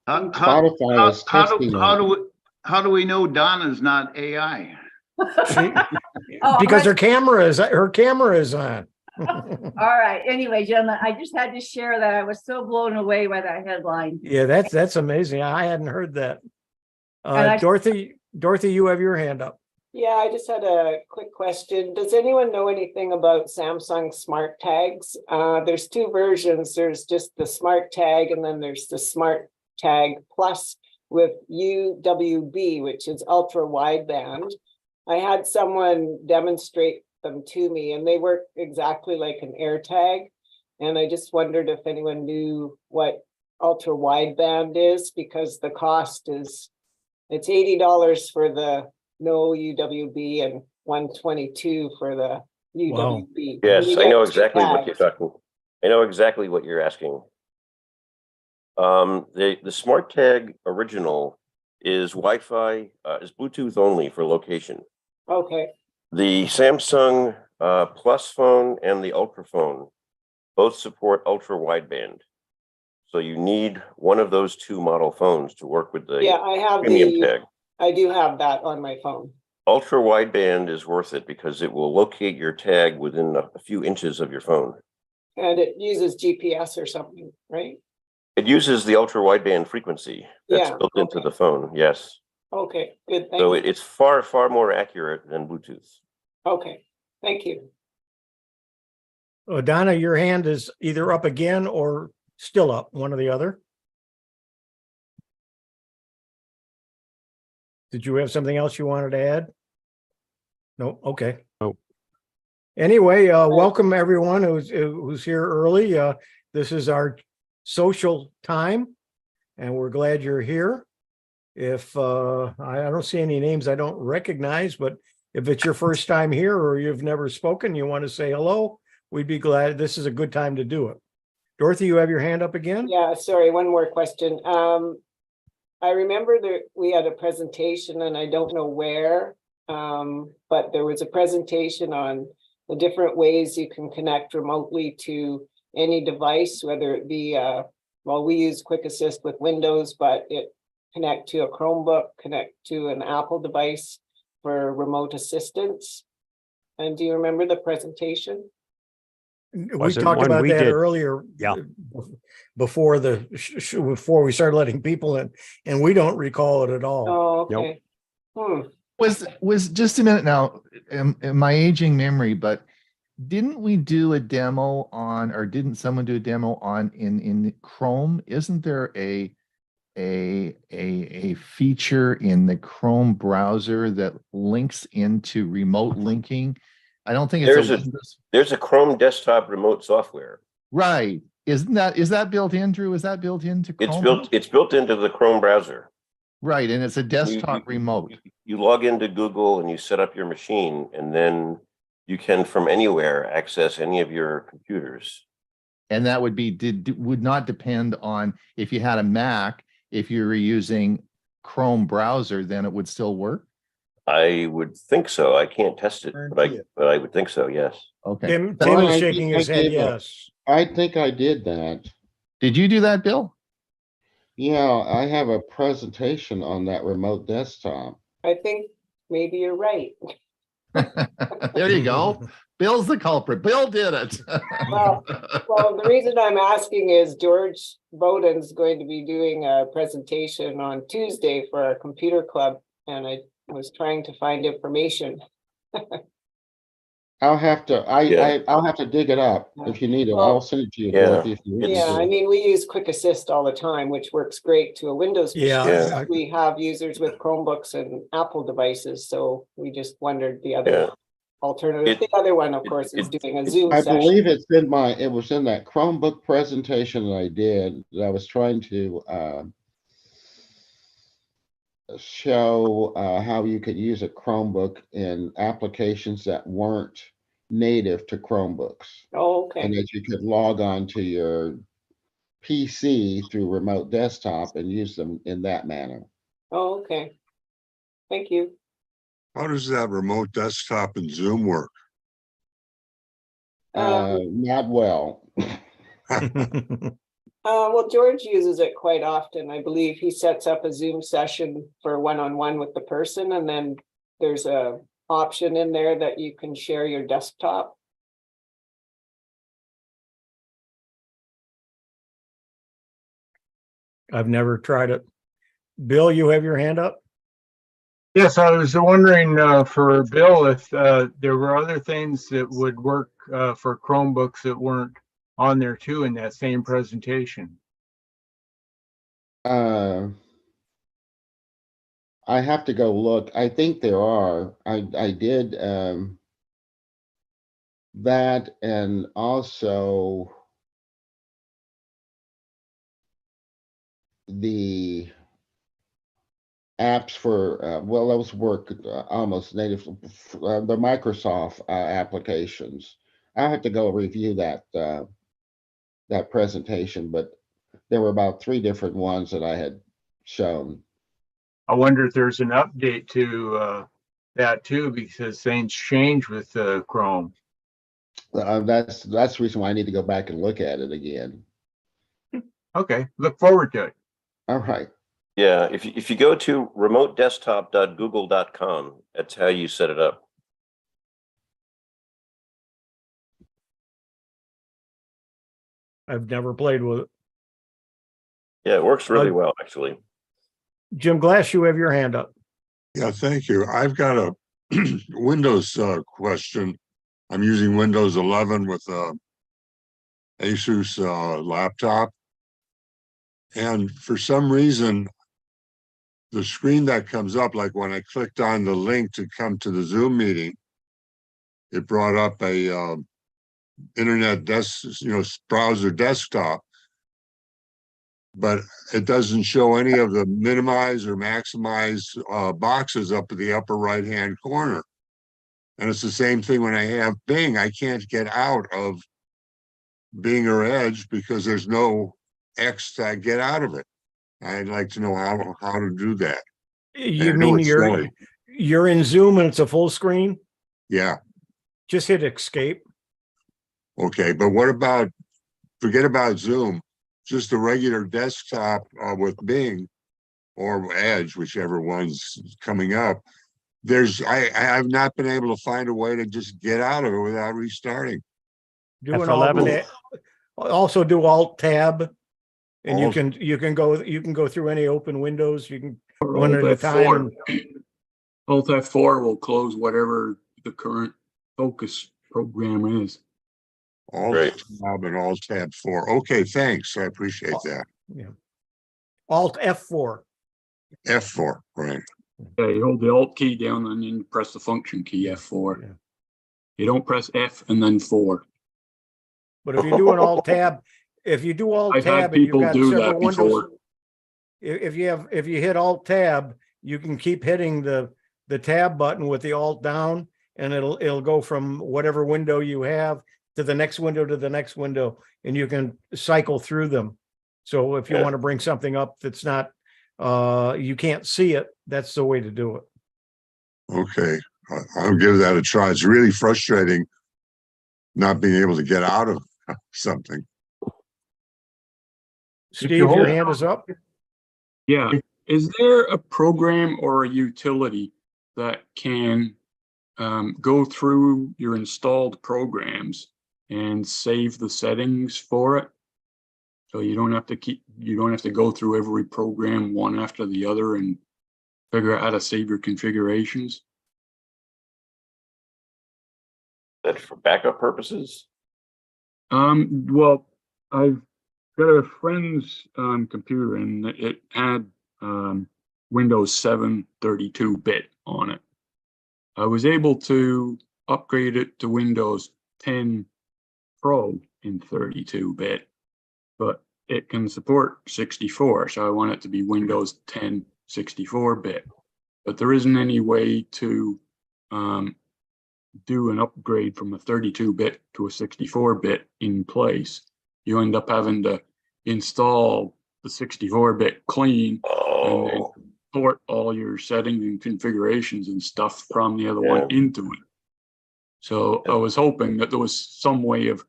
Spotify is testing it. How do we know Donna's not AI? Because her camera is on. All right. Anyway, gentlemen, I just had to share that. I was so blown away by that headline. Yeah, that's amazing. I hadn't heard that. Dorothy, you have your hand up. Yeah, I just had a quick question. Does anyone know anything about Samsung Smart Tags? There's two versions. There's just the Smart Tag, and then there's the Smart Tag Plus with UWB, which is ultra wideband. I had someone demonstrate them to me, and they work exactly like an AirTag. And I just wondered if anyone knew what ultra wideband is, because the cost is, it's $80 for the no UWB and $122 for the UWB. Yes, I know exactly what you're talking. I know exactly what you're asking. The Smart Tag original is Wi-Fi, is Bluetooth only for location. Okay. The Samsung Plus phone and the Ultra phone both support ultra wideband. So you need one of those two model phones to work with the I have premium tag. I do have that on my phone. Ultra wideband is worth it because it will locate your tag within a few inches of your phone. And it uses GPS or something, right? It uses the ultra wideband frequency that's built into the phone. Yes. Okay, good. So it's far more accurate than Bluetooth. Okay, thank you. Donna, your hand is either up again or still up, one or the other. Did you have something else you wanted to add? No. Okay. Oh. Anyway, welcome everyone who's here early. This is our social time, and we're glad you're here. If I don't see any names I don't recognize, but if it's your first time here or you've never spoken, you want to say hello, we'd be glad. This is a good time to do it. Dorothy, you have your hand up again? Yeah, sorry, one more question. I remember that we had a presentation, and I don't know where, but there was a presentation on the different ways you can connect remotely to any device, whether it be, well, we use Quick Assist with Windows, but it connect to a Chromebook, connect to an Apple device for remote assistance. And do you remember the presentation? We talked about that earlier. Yeah. Before before we started letting people in, and we don't recall it at all. Oh, okay. Nope. Was just a minute now, my aging memory, but didn't we do a demo on, or didn't someone do a demo on in Chrome? Isn't there a feature in the Chrome browser that links into remote linking? I don't think there's a Chrome desktop remote software. Right. Is that built in, Drew? Is that built into Chrome? It's built into the Chrome browser. Right, and it's a desktop remote. You log into Google and you set up your machine, and then you can from anywhere access any of your computers. And that would not depend on if you had a Mac. If you were using Chrome browser, then it would still work. I would think so. I can't test it, but I would think so. Yes. Okay. Tim is shaking his head. Yes. I think I did that. Did you do that, Bill? Yeah, I have a presentation on that remote desktop. I think maybe you're right. There you go. Bill's the culprit. Bill did it. Well, the reason I'm asking is George Bowden's going to be doing a presentation on Tuesday for our computer club, and I was trying to find information. I'll have to dig it up if you need it. I'll send it to you. Yeah, I mean, we use Quick Assist all the time, which works great to a Windows machine. Yeah. We have users with Chromebooks and Apple devices, so we just wondered the other alternative. The other one, of course, is doing a Zoom session. I believe it was in that Chromebook presentation that I did, that I was trying to show how you could use a Chromebook in applications that weren't native to Chromebooks. Oh, okay. And that you could log on to your PC through remote desktop and use them in that manner. Oh, okay. Thank you. How does that remote desktop and Zoom work? Not well. Well, George uses it quite often. I believe he sets up a Zoom session for one-on-one with the person, and then there's a option in there that you can share your desktop. I've never tried it. Bill, you have your hand up? Yes, I was wondering for Bill if there were other things that would work for Chromebooks that weren't on there too in that same presentation. I have to go look. I think there are. I did that, and also the apps for well, those work almost native, the Microsoft applications. I'll have to go review that that presentation, but there were about 3 different ones that I had shown. I wonder if there's an update to that too, because things change with Chrome. That's the reason why I need to go back and look at it again. Okay, look forward to it. All right. Yeah, if you go to remotedesktop.google.com, that's how you set it up. I've never played with it. Yeah, it works really well, actually. Jim Glass, you have your hand up. Yeah, thank you. I've got a Windows question. I'm using Windows 11 with a Asus laptop. And for some reason, the screen that comes up, like when I clicked on the link to come to the Zoom meeting, it brought up a internet browser desktop, but it doesn't show any of the minimize or maximize boxes up at the upper right-hand corner. And it's the same thing when I have Bing. I can't get out of Bing or Edge because there's no X to get out of it. I'd like to know how to do that. You mean you're in Zoom and it's a full screen? Yeah. Just hit escape. Okay, but what about, forget about Zoom, just a regular desktop with Bing or Edge, whichever one's coming up. I have not been able to find a way to just get out of it without restarting. Do an alt, also do Alt Tab, and Alt. you can go through any open windows. You can Or one at a time. Alt F4 will close whatever the current focus program is. Alt Tab and Alt Tab 4. Okay, thanks. I appreciate that. Yeah. Alt F4. F4, right. Yeah, you hold the Alt key down and then you press the function key F4. Yeah. You don't press F and then 4. But if you do an Alt Tab, if you do Alt I've had Tab and you've people got do several that windows, before. if you hit Alt Tab, you can keep hitting the tab button with the Alt down, and it'll go from whatever window you have to the next window to the next window, and you can cycle through them. So if you want to bring something up that's not you can't see it, that's the way to do it. Okay, I'll give that a try. It's really frustrating not being able to get out of something. Steve, your hand is up. Yeah. Is there a program or a utility that can go through your installed programs and save the settings for it? So you don't have to go through every program one after the other and figure out how to save your configurations. That for backup purposes? Well, I've got a friend's computer and it had Windows 7 32-bit on it. I was able to upgrade it to Windows 10 Pro in 32-bit, but it can support 64, so I want it to be Windows 10 64-bit. But there isn't any way to do an upgrade from a 32-bit to a 64-bit in place. You end up having to install the 64-bit clean and then port all your settings and configurations and stuff from the other one into it. So I was hoping that there was some way of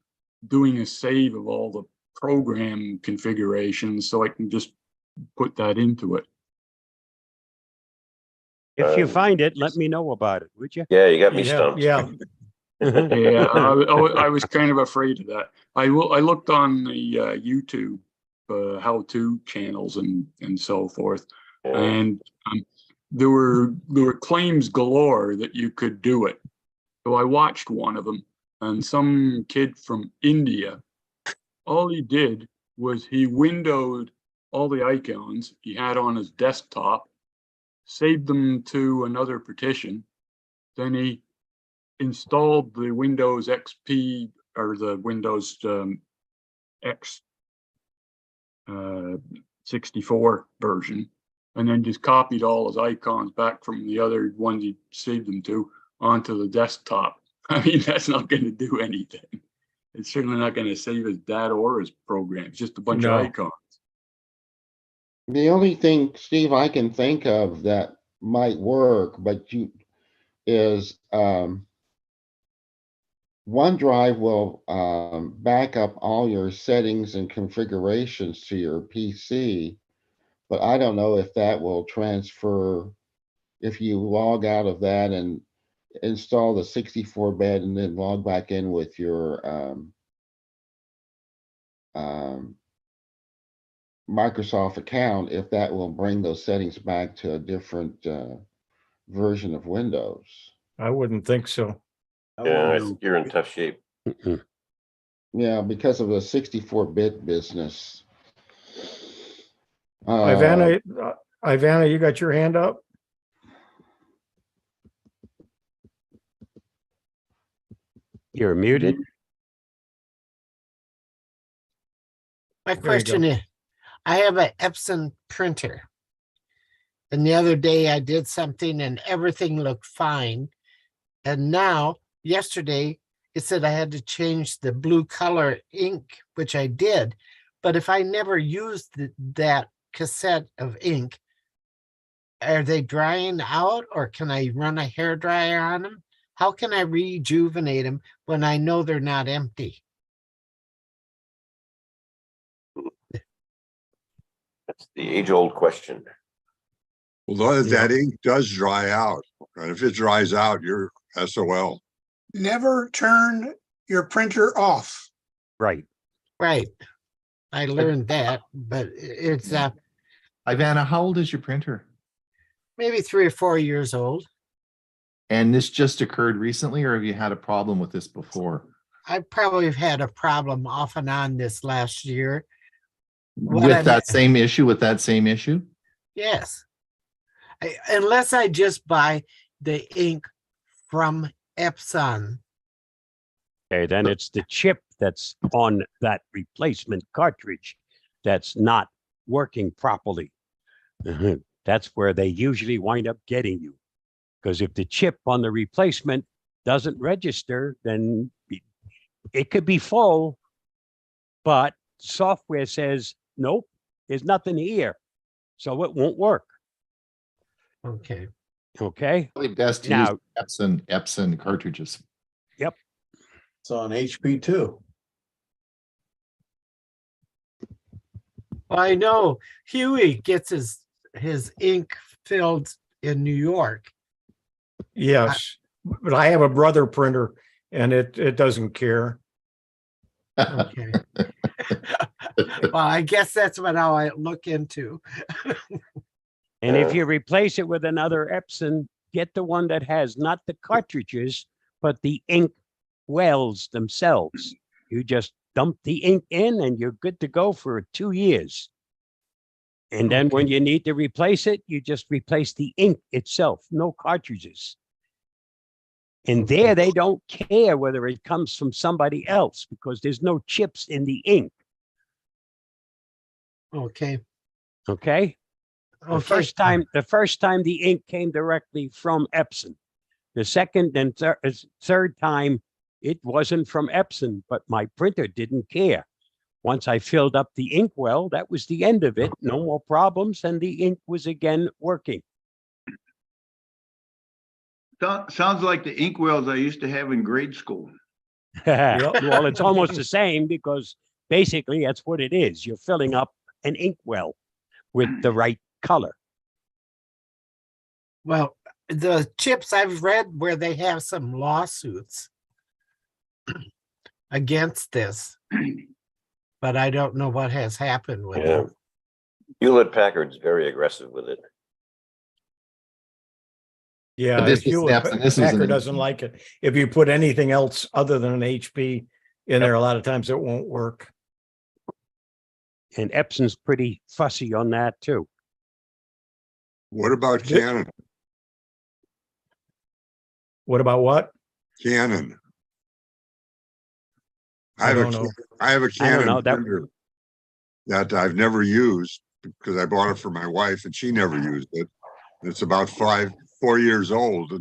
doing a save of all the program configuration so I can just put that into it. If you Um, find it, let me know about it, would you? Yeah, you got me Yeah, stumped. yeah. Yeah, I was kind of afraid of that. I looked on the YouTube how-to channels and so forth, Yeah. and there were claims galore that you could do it. So I watched one of them, and some kid from India, all he did was he windowed all the icons he had on his desktop, saved them to another partition, then he installed the Windows XP or the Windows X 64 version, and then just copied all his icons back from the other ones he saved them to onto the desktop. I mean, that's not going to do anything. It's certainly not going to save his data or his program. It's just a bunch No. of icons. The only thing, Steve, I can think of that might work, but is OneDrive will back up all your settings and configurations to your PC, but I don't know if that will transfer if you log out of that and install the 64-bit and then log back in with your Microsoft account, if that will bring those settings back to a different version of Windows. I wouldn't think so. Yeah, I think you're in tough shape. Yeah, because of the 64-bit business. Ivana, you got your hand up? You're muted. My There you question go. is, I have an Epson printer. And the other day I did something and everything looked fine. And now, yesterday, it said I had to change the blue color ink, which I did. But if I never used that cassette of ink, are they drying out or can I run a hairdryer on them? How can I rejuvenate them when I know they're not empty? That's the age-old question. Well, that ink does dry out. And if it dries out, you're SOL. Never turn your printer off. Right. Right. I learned that, but it's Ivana, how old is your printer? maybe 3 or 4 years old. And this just occurred recently, or have you had a problem with this before? I probably have had a problem off and on this last year. With that same issue? Yes. Unless I just buy the ink from Epson. Okay, then it's the chip that's on that replacement cartridge that's not working properly. That's where they usually wind up getting you. Because if the chip on the replacement doesn't register, then it could be full, but software says, nope, there's nothing here. So it won't work. Okay. Okay. Probably best to Now, use Epson cartridges. Yep. It's on HP too. Well, I know Hewie gets his ink filled in New York. Yes, but I have a brother printer and it doesn't care. Okay. Well, I guess that's what I look into. and if you replace it with another Epson, get the one that has not the cartridges, but the ink wells themselves. You just dump the ink in and you're good to go for 2 years. And then when you need to replace it, you just replace the ink itself, no cartridges. And there they don't care whether it comes from somebody else because there's no chips in the ink. Okay. Okay. The first time the ink came directly from Epson. The second and third time, it wasn't from Epson, but my printer didn't care. Once I filled up the ink well, that was the end of it. No more problems, and the ink was again working. Sounds like the ink wells I used to have in grade school. Well, it's almost the same because Basically, that's what it is. You're filling up an inkwell with the right color. Well, the chips I've read where they have some lawsuits against this, but I don't know what has happened with Yeah. it. Hewlett Packard's very aggressive with it. Yeah, But this was Hewlett snaps, and this was Packard an- doesn't like it. If you put anything else other than an HP in there, a lot of times it won't work. And Epson's pretty fussy on that too. What about Yeah. Canon? What about what? Canon. I don't know. I have a I don't know, Canon that- printer that I've never used because I bought it for my wife and she never used it. It's about 4 years old,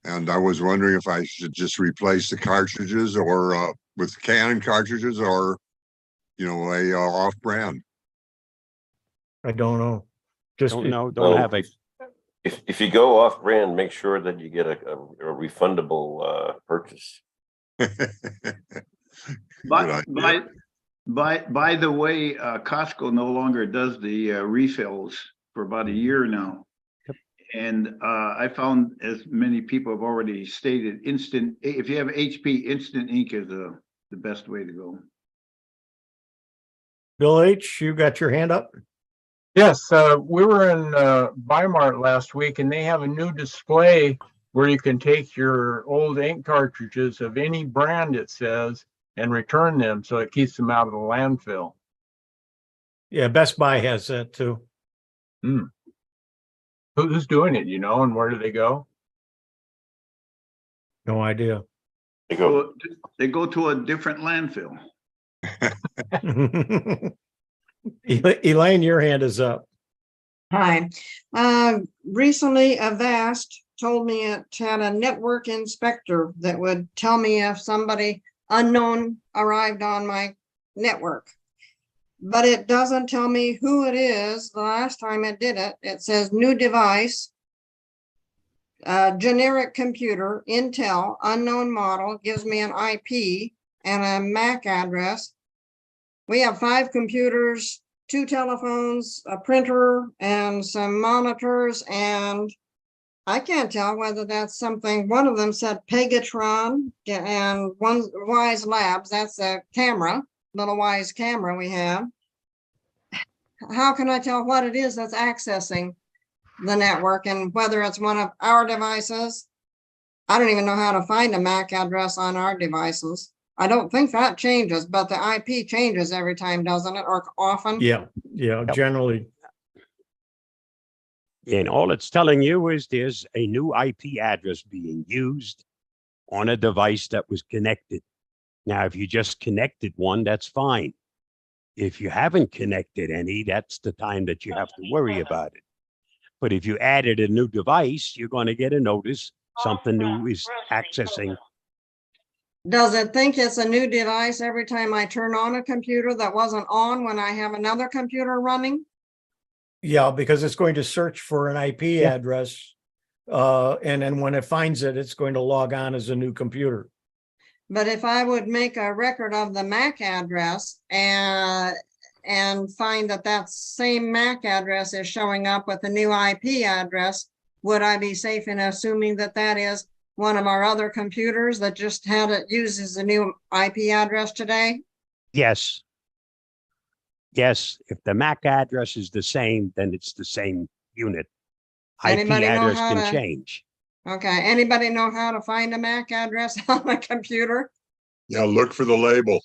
and I was wondering if I should just replace the cartridges or with Canon cartridges or, you know, a off-brand. I don't know. Just Don't know, Well, don't have a, If you go off brand, make sure that you get a refundable purchase. By the way, Costco no longer does the refills for about a year now. And I found, as many people have already stated, if you have HP, instant ink is the best way to go. Bill H., you got your hand up? Yes, we were in Weimar last week and they have a new display where you can take your old ink cartridges of any brand, it says, and return them so it keeps them out of the landfill. Yeah, Best Buy has that too. Who's doing it, you know, and where do they go? No idea. They go to a different landfill. Elaine, your hand is up. Hi. Recently, Avast told me it had a network inspector that would tell me if somebody unknown arrived on my network. But it doesn't tell me who it is. The last time it did it, it says new device, generic computer, Intel, unknown model, gives me an IP and a MAC address. We have 5 computers, 2 telephones, a printer, and some monitors, and I can't tell whether that's something. One of them said Pegatron, and one Wise Labs, that's a camera, little Wise camera we have. How can I tell what it is that's accessing the network and whether it's one of our devices? I don't even know how to find a MAC address on our devices. I don't think that changes, but the IP changes every time, doesn't it? Or often? Yeah, generally. and all it's telling you is there's a new IP address being used on a device that was connected. Now, if you just connected one, that's fine. If you haven't connected any, that's the time that you have to worry about it. But if you added a new device, you're going to get a notice something new is accessing. Does it think it's a new device every time I turn on a computer that wasn't on when I have another computer running? Yeah, because it's going to search for an IP address. And then when it finds it, it's going to log on as a new computer. But if I would make a record of the MAC address and find that that same MAC address is showing up with a new IP address, would I be safe in assuming that that is one of our other computers that just had it uses a new IP address today? Yes. Yes, if the MAC address is the same, then it's the same unit. Anybody IP know address how can to- change. Okay, anybody know how to find a MAC address on a computer? Yeah, look for the label.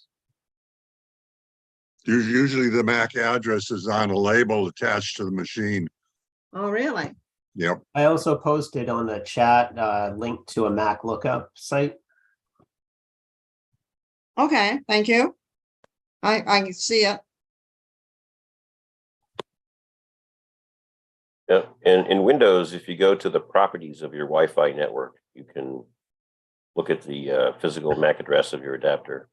Usually the MAC address is on a label attached to the machine. Oh, really? Yep. I also posted on the chat link to a Mac lookup site. Okay, thank you. I can see it. Yeah, and in Windows, if you go to the properties of your Wi-Fi network, you can look at the physical MAC address of your adapter.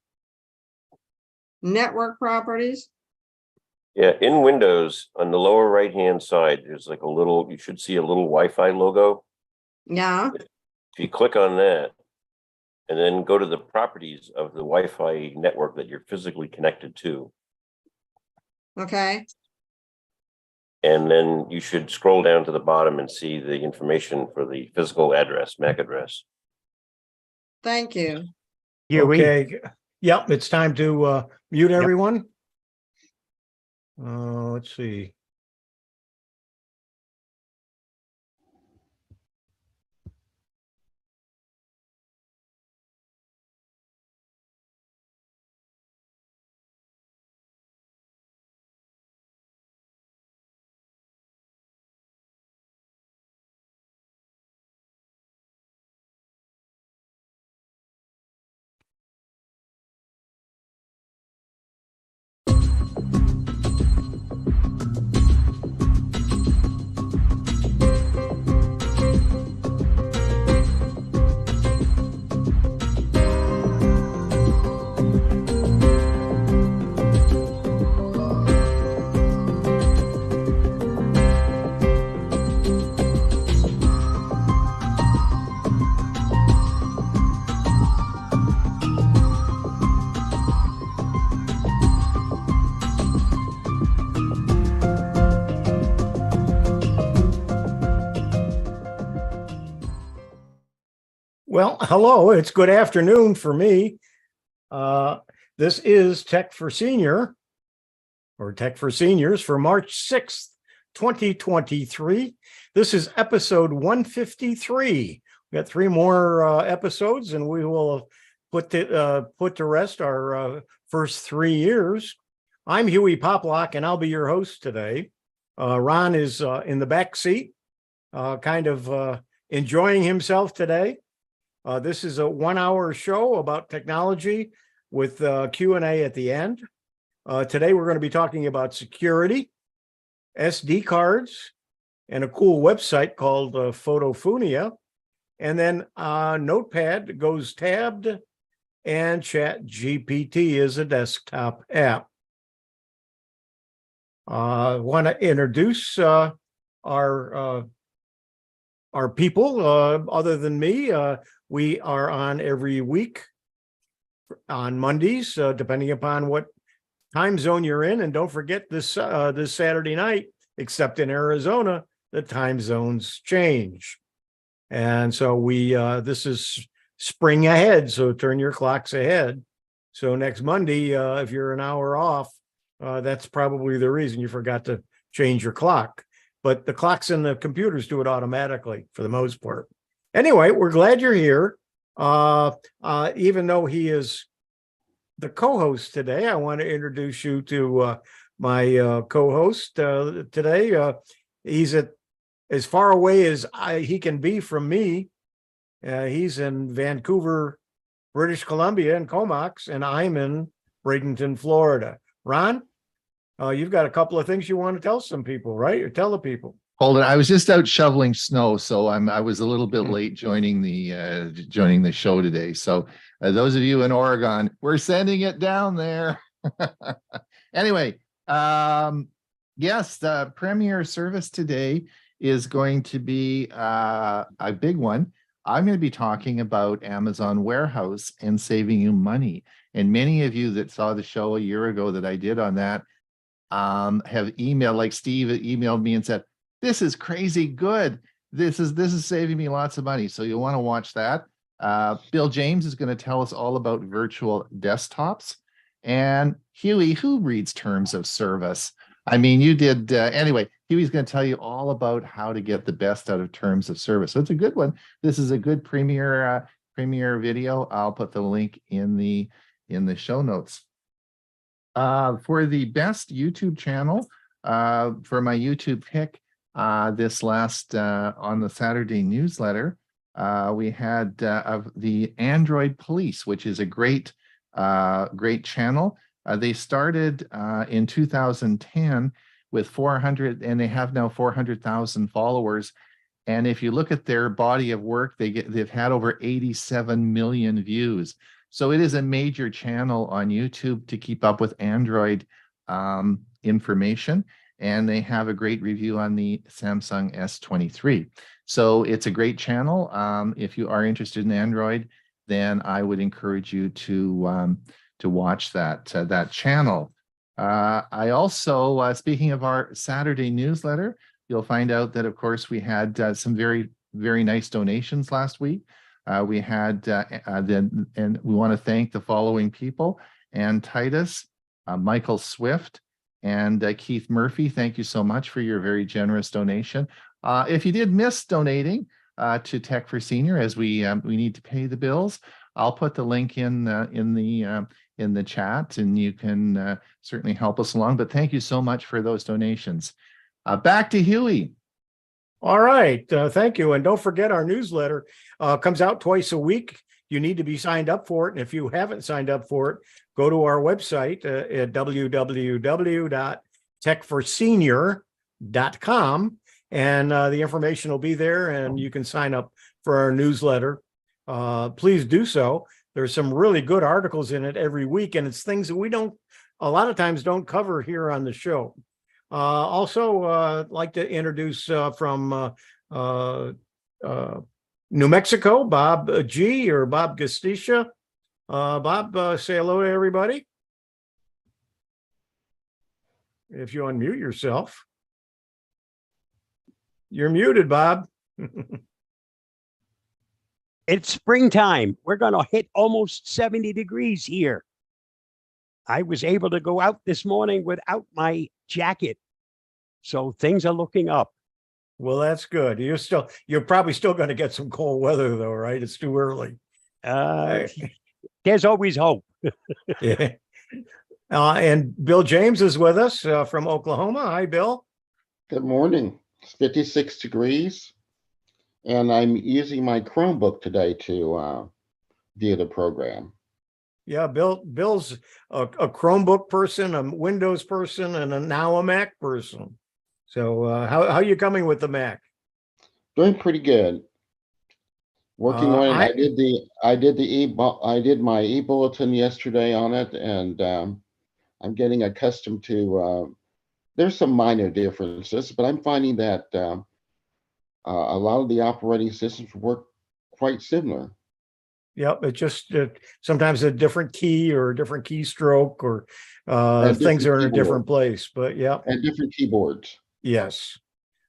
Network properties. Yeah, in Windows, on the lower right-hand side, there's like a little, you should see a little Wi-Fi logo. Yeah. If you click on that, and then go to the properties of the Wi-Fi network that you're physically connected to. Okay, And then you should scroll down to the bottom and see the information for the physical address, MAC address. thank you. Hewie, Okay, yep, it's time to mute everyone. Let's see. Well, hello, it's good afternoon for me. This is Tech for Senior, or Tech for Seniors, for March 6th, 2023. This is episode 153. We got 3 more episodes, and we will put to rest our first 3 years. I'm Hewie Poplock, and I'll be your host today. Ron is in the back seat, kind of enjoying himself today. This is a 1-hour show about technology with Q&A at the end. Today, we're going to be talking about security, SD cards, and a cool website called Photofunia. And then Notepad goes tabbed, and ChatGPT is a desktop app. I want to introduce our people. Other than me, we are on every week on Mondays, depending upon what time zone you're in. And don't forget this Saturday night, except in Arizona, the time zones change. And so this is spring ahead, so turn your clocks ahead. So next Monday, if you're an hour off, that's probably the reason you forgot to change your clock. But the clocks in the computers do it automatically for the most part. Anyway, we're glad you're here. Even though he is the co-host today, I want to introduce you to my co-host today. He's as far away as he can be from me. He's in Vancouver, British Columbia, in Comox, and I'm in Bradenton, Florida. Ron, you've got a couple of things you want to tell some people, right? Or tell the people. Hold it. I was just out shoveling snow, so I was a little bit late joining the show today. So those of you in Oregon, we're sending it down there. Anyway, yes, the premier service today is going to be a big one. I'm going to be talking about Amazon Warehouse and saving you money. And many of you that saw the show a year ago that I did on that have emailed, like Steve emailed me and said, this is crazy good. This is saving me lots of money. So you'll want to watch that. Bill James is going to tell us all about virtual desktops. And Hewie, who reads terms of service? I mean, you did. Anyway, Hewie's going to tell you all about how to get the best out of terms of service. So it's a good one. This is a good premiere video. I'll put the link in the show notes. For the best YouTube channel, for my YouTube pick, this last on the Saturday newsletter, we had of the Android Police, which is a great channel. They started in 2010 with 400, and they have now 400,000 followers. And if you look at their body of work, they've had over 87 million views. So it is a major channel on YouTube to keep up with Android information. And they have a great review on the Samsung S23. So it's a great channel. If you are interested in Android, then I would encourage you to watch that channel. I also, speaking of our Saturday newsletter, you'll find out that, of course, we had some very, very nice donations last week. We had, and we want to thank the following people: Ann Titus, Michael Swift, and Keith Murphy. Thank you so much for your very generous donation. If you did miss donating to Tech for Senior, as we need to pay the bills, I'll put the link in the chat, and you can certainly help us along. But thank you so much for those donations. Back to Hewie. All right, thank you. And don't forget, our newsletter comes out twice a week. You need to be signed up for it. And if you haven't signed up for it, go to our website at www.techforsenior.com, and the information will be there, and you can sign up for our newsletter. Please do so. There's some really good articles in it every week, and it's things that we a lot of times don't cover here on the show. Also, like to introduce from New Mexico, Bob G. or Bob Gastisha. Bob, say hello to everybody. If you unmute yourself. You're muted, Bob. It's springtime. We're going to hit almost 70 degrees here. I was able to go out this morning without my jacket. So things are looking up. Well, that's good. You're probably still going to get some cold weather though, right? It's too early. There's always hope. Yeah. And Bill James is with us from Oklahoma. Hi, Bill. Good morning. It's 56 degrees, and I'm using my Chromebook today to view the program. Yeah, Bill's a Chromebook person, a Windows person, and now a Mac person. So how are you coming with the Mac? Doing pretty good. Working on it. I did my e-bulletin yesterday on it, and I'm getting accustomed to. There's some minor differences, but I'm finding that a lot of the operating systems work quite similar. Yep, it just sometimes a different key or a different keystroke, or things are in a different place. But yeah, and different keyboards. Yes,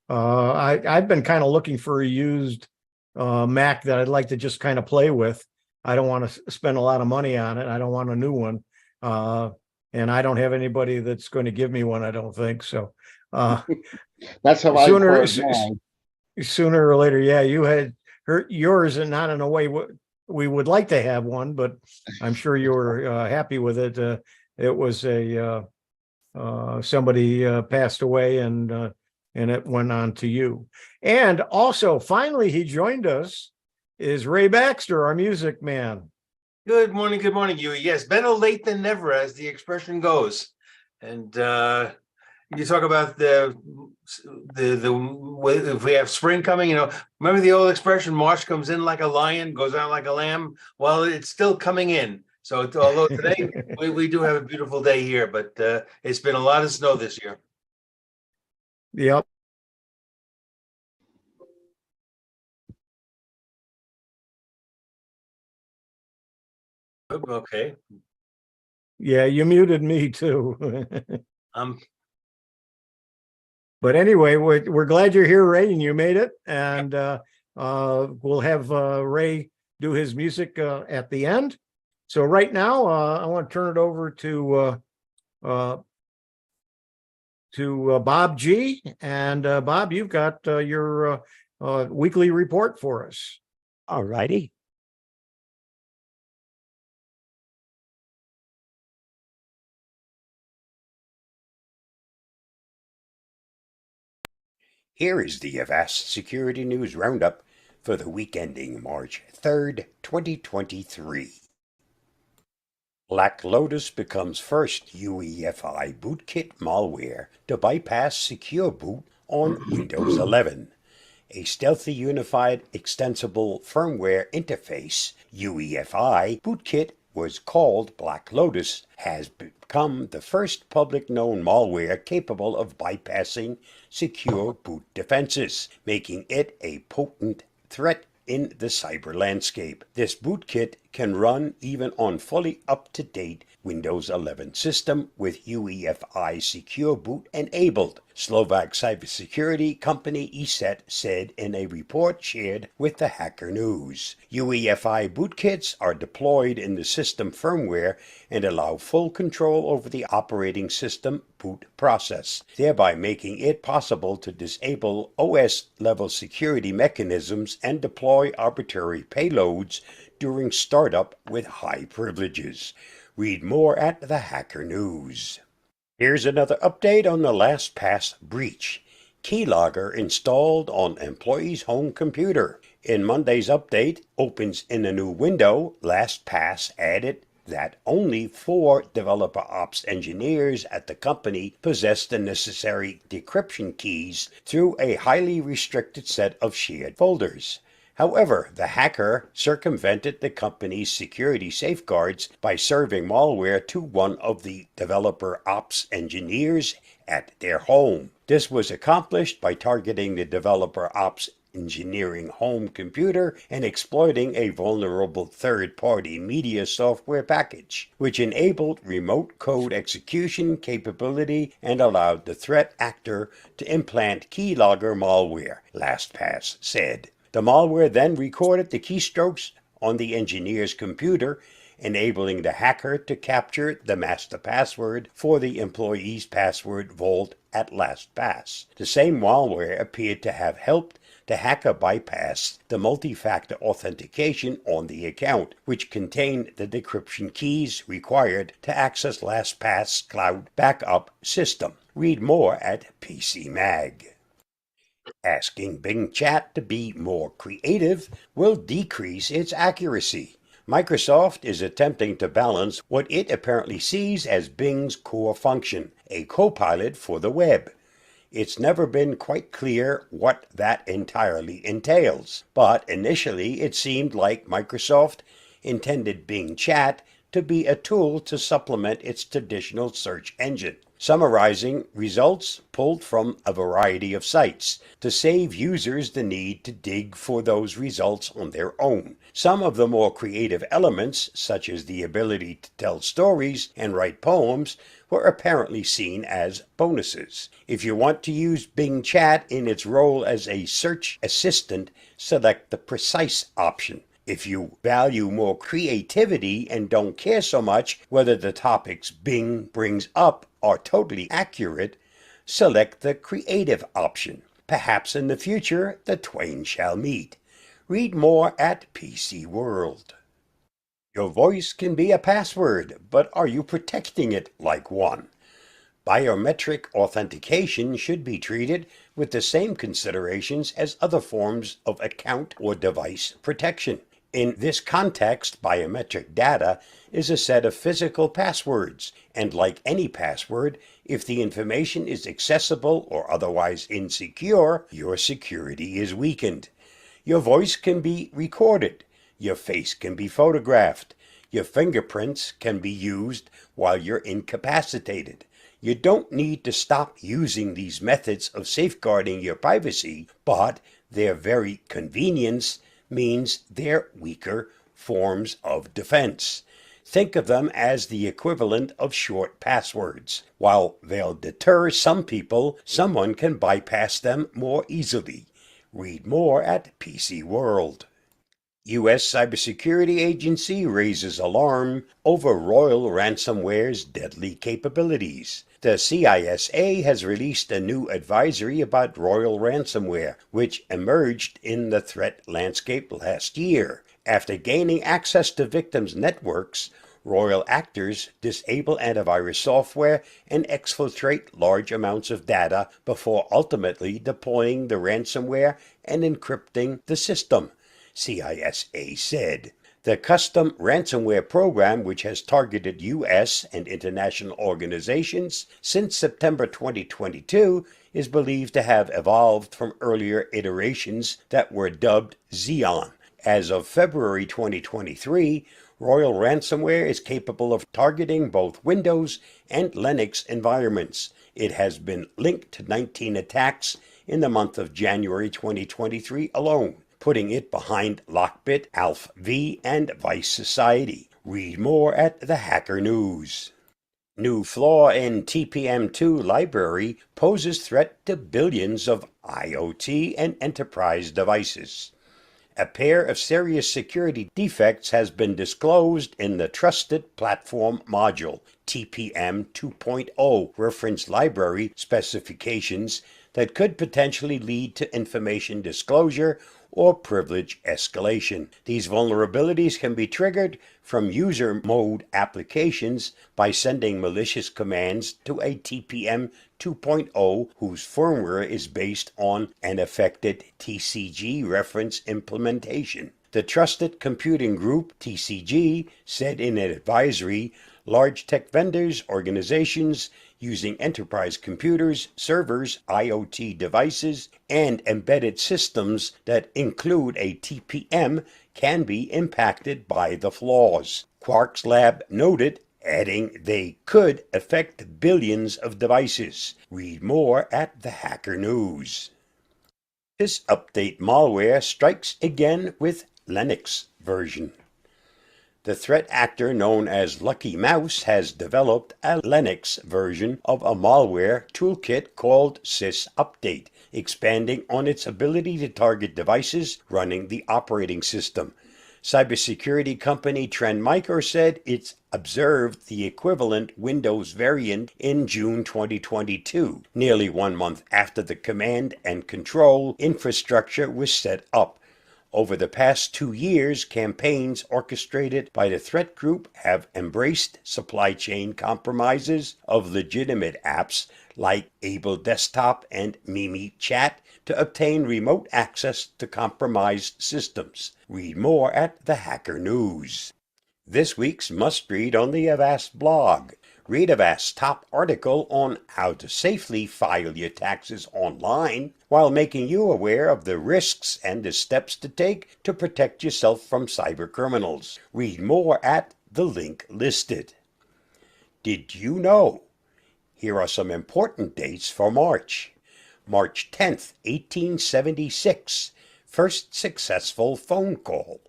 I've been kind of looking for a used Mac that I'd like to just kind of play with. I don't want to spend a lot of money on it. I don't want a new one, and I don't have anybody that's going to give me one. I don't think so. That's how sooner or later. Yeah, you had yours, and not in a way we would like to have one, but I'm sure you were happy with it. It was somebody passed away, and it went on to you. And also, finally, he joined us is Ray Baxter, our music man. Good morning, Hewie. Yes, better late than never, as the expression goes. And you talk about the if we have spring coming, remember the old expression, March comes in like a lion, goes out like a lamb. Well, it's still coming in. So although today we do have a beautiful day here, but it's been a lot of snow this year. Yep. Okay. Yeah, you muted me too. But anyway, we're glad you're here, Ray, and you made it. And we'll have Ray do his music at the end. So right now, I want to turn it over to Bob G. And Bob, you've got your weekly report for us. All righty. Here is the Avast Security News Roundup for the week ending March 3rd, 2023. Black Lotus becomes first UEFI bootkit malware to bypass secure boot on Windows 11. A stealthy unified extensible firmware interface, UEFI bootkit, was called Black Lotus, has become the first public known malware capable of bypassing secure boot defenses, making it a potent threat in the cyber landscape. This bootkit can run even on fully up-to-date Windows 11 system with UEFI Secure Boot enabled, Slovak cybersecurity company ESET said in a report shared with the Hacker News. UEFI bootkits are deployed in the system firmware and allow full control over the operating system boot process, thereby making it possible to disable OS-level security mechanisms and deploy arbitrary payloads during startup with high privileges. Read more at the Hacker News. Here's another update on the LastPass breach. Keylogger installed on employee's home computer. In Monday's update, opens in a new window, LastPass added that only 4 developer ops engineers at the company possess the necessary decryption keys through a highly restricted set of shared folders. However, the hacker circumvented the company's security safeguards by serving malware to one of the developer ops engineers at their home. This was accomplished by targeting the developer ops engineering home computer and exploiting a vulnerable third-party media software package, which enabled remote code execution capability and allowed the threat actor to implant keylogger malware, LastPass said. The malware then recorded the keystrokes on the engineer's computer, enabling the hacker to capture the master password for the employee's password vault at LastPass. The same malware appeared to have helped the hacker bypass the multi-factor authentication on the account, which contained the decryption keys required to access LastPass cloud backup system. Read more at PC Mag. Asking Bing Chat to be more creative will decrease its accuracy. Microsoft is attempting to balance what it apparently sees as Bing's core function, a co-pilot for the web. It's never been quite clear what that entirely entails, but initially it seemed like Microsoft intended Bing Chat to be a tool to supplement its traditional search engine, summarizing results pulled from a variety of sites to save users the need to dig for those results on their own. Some of the more creative elements, such as the ability to tell stories and write poems, were apparently seen as bonuses. If you want to use Bing Chat in its role as a search assistant, select the precise option. If you value more creativity and don't care so much whether the topics Bing brings up are totally accurate, select the creative option. Perhaps in the future, the twain shall meet. Read more at PC World. Your voice can be a password, but are you protecting it like one? Biometric authentication should be treated with the same considerations as other forms of account or device protection. In this context, biometric data is a set of physical passwords, and like any password, if the information is accessible or otherwise insecure, your security is weakened. Your voice can be recorded, your face can be photographed, your fingerprints can be used while you're incapacitated. You don't need to stop using these methods of safeguarding your privacy, but their very convenience means they're weaker forms of defense. Think of them as the equivalent of short passwords. While they'll deter some people, someone can bypass them more easily. Read more at PC World. U.S. Cybersecurity Agency raises alarm over Royal ransomware's deadly capabilities. The CISA has released a new advisory about Royal ransomware, which emerged in the threat landscape last year. After gaining access to victims' networks, Royal actors disable antivirus software and exfiltrate large amounts of data before ultimately deploying the ransomware and encrypting the system, CISA said. The custom ransomware program, which has targeted U.S. and international organizations since September 2022, is believed to have evolved from earlier iterations that were dubbed Xeon. As of February 2023, Royal ransomware is capable of targeting both Windows and Linux environments. It has been linked to 19 attacks in the month of January 2023 alone, putting it behind Lockbit, Alpha V, and Vice Society. Read more at the Hacker News. New flaw in TPM2 library poses threat to billions of IoT and enterprise devices. A pair of serious security defects has been disclosed in the Trusted Platform Module TPM 2.0 reference library specifications that could potentially lead to information disclosure or privilege escalation. These vulnerabilities can be triggered from user mode applications by sending malicious commands to a TPM 2.0 whose firmware is based on an affected TCG reference implementation. The Trusted Computing Group, TCG, said in an advisory, large tech vendors, organizations using enterprise computers, servers, IoT devices, and embedded systems that include a TPM can be impacted by the flaws. Quarks Lab noted, adding they could affect billions of devices. Read more at the Hacker News. This update malware strikes again with Linux version. The threat actor known as Lucky Mouse has developed a Linux version of a malware toolkit called SysUpdate, expanding on its ability to target devices running the operating system. Cybersecurity company Trend Micro said it's observed the equivalent Windows variant in June 2022, nearly 1 month after the command and control infrastructure was set up. Over the past 2 years, campaigns orchestrated by the threat group have embraced supply chain compromises of legitimate apps like Able Desktop and Mimi Chat to obtain remote access to compromised systems. Read more at the Hacker News. This week's must-read on the Avast blog. Read Avast's top article on how to safely file your taxes online while making you aware of the risks and the steps to take to protect yourself from cyber criminals. Read more at the link listed. Did you know? Here are some important dates for March. March 10th, 1876, first successful phone call.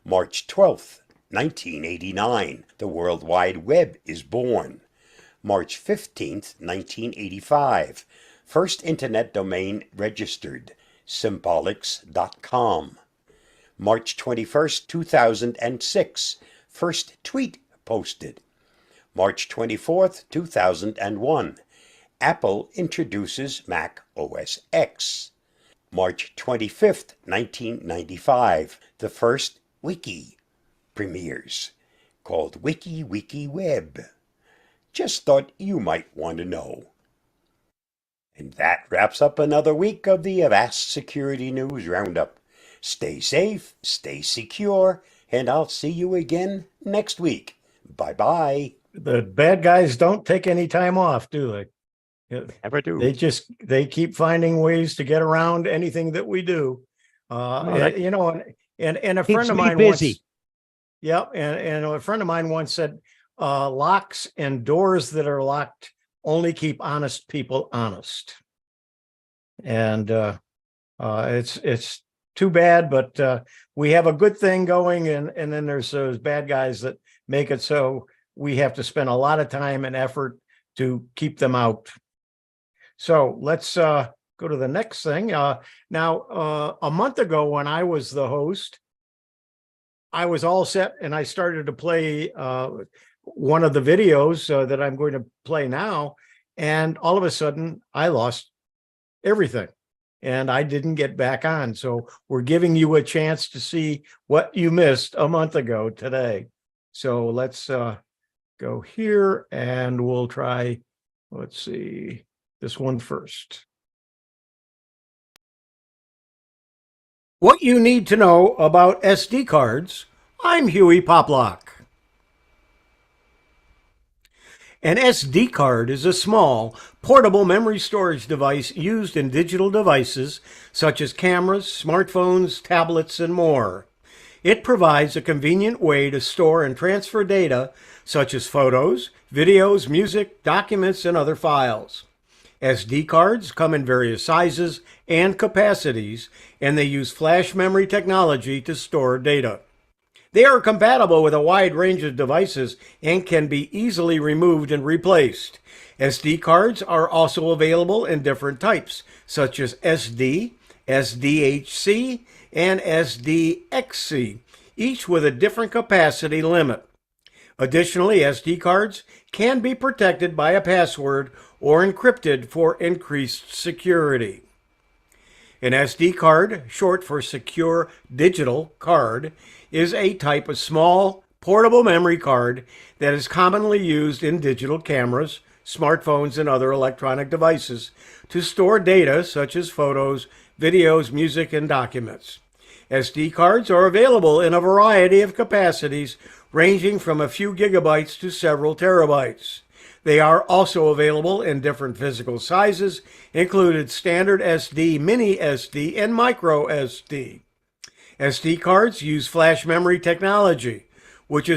March 12th, 1989, the World Wide Web is born. March 15th, 1985, first internet domain registered, symbolics.com. March 21st, 2006, first tweet posted. March 24th, 2001, Apple introduces Mac OS X. March 25th, 1995, the first wiki premieres, called WikiWeb. Just thought you might want to know. And that wraps up another week of the Avast Security News Roundup. Stay safe, stay secure, and I'll see you again next week. Bye-bye. The bad guys don't take any time off, do they? Never do. They keep finding ways to get around anything that we do. You know, and a friend of mine busy. and a friend of mine once said, locks and doors that are locked only keep honest people honest. And it's too bad, but we have a good thing going, and then there's those bad guys that make it so we have to spend a lot of time and effort to keep them out. So let's go to the next thing. Now, a month ago when I was the host, I was all set and I started to play one of the videos that I'm going to play now. And all of a sudden I lost everything and I didn't get back on. So we're giving you a chance to see what you missed a month ago today. So let's go here and we'll try, let's see, this one first. What you need to know about SD cards. I'm Hewie Poplock. An SD card is a small, portable memory storage device used in digital devices such as cameras, smartphones, tablets, and more. It provides a convenient way to store and transfer data such as photos, videos, music, documents, and other files. SD cards come in various sizes and capacities, and they use flash memory technology to store data. They are compatible with a wide range of devices and can be easily removed and replaced. SD cards are also available in different types, such as SD, SDHC, and SDXC, each with a different capacity limit. Additionally, SD cards can be protected by a password or encrypted for increased security. An SD card, short for Secure Digital Card, is a type of small, portable memory card that is commonly used in digital cameras, smartphones, and other electronic devices to store data such as photos, videos, music, and documents. SD cards are available in a variety of capacities, ranging from a few gigabytes to several terabytes. They are also available in different physical sizes, including standard SD, mini SD, and micro SD. SD cards use flash memory technology, which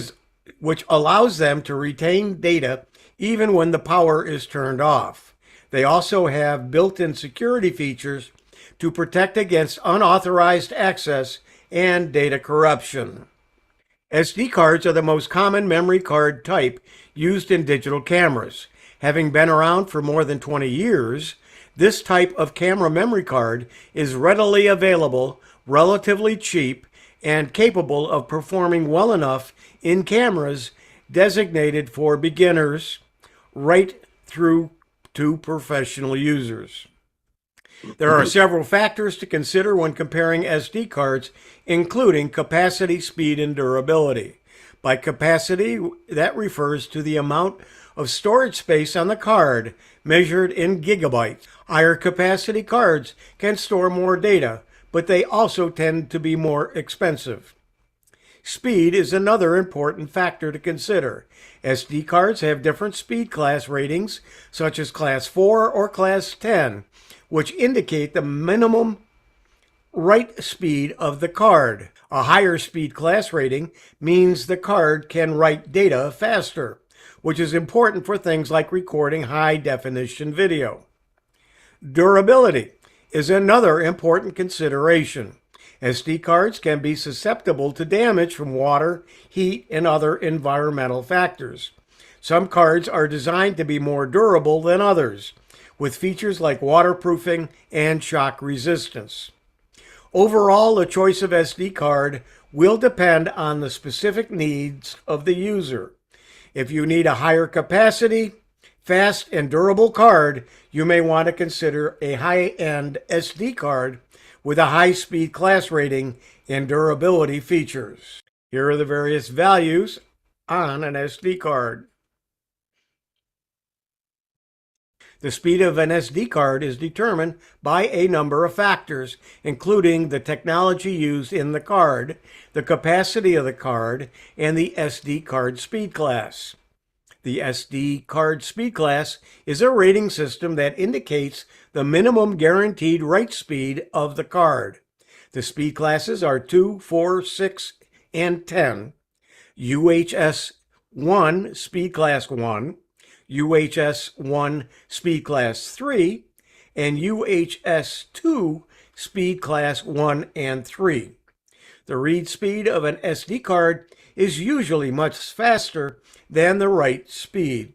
allows them to retain data even when the power is turned off. They also have built-in security features to protect against unauthorized access and data corruption. SD cards are the most common memory card type used in digital cameras. Having been around for more than 20 years, this type of camera memory card is readily available, relatively cheap, and capable of performing well enough in cameras designated for beginners right through to professional users. There are several factors to consider when comparing SD cards, including capacity, speed, and durability. By capacity, that refers to the amount of storage space on the card, measured in gigabytes. Higher capacity cards can store more data, but they also tend to be more expensive. Speed is another important factor to consider. SD cards have different speed class ratings, such as Class 4 or Class 10, which indicate the minimum write speed of the card. A higher speed class rating means the card can write data faster, which is important for things like recording high-definition video. Durability is another important consideration. SD cards can be susceptible to damage from water, heat, and other environmental factors. Some cards are designed to be more durable than others, with features like waterproofing and shock resistance. Overall, the choice of SD card will depend on the specific needs of the user. If you need a higher capacity, fast, and durable card, you may want to consider a high-end SD card with a high-speed class rating and durability features. Here are the various values on an SD card. The speed of an SD card is determined by a number of factors, including the technology used in the card, the capacity of the card, and the SD card speed class. The SD card speed class is a rating system that indicates the minimum guaranteed write speed of the card. The speed classes are 2, 4, 6, and 10. UHS 1 speed class 1, UHS 1 speed class 3, and UHS 2 speed class 1 and 3. The read speed of an SD card is usually much faster than the write speed.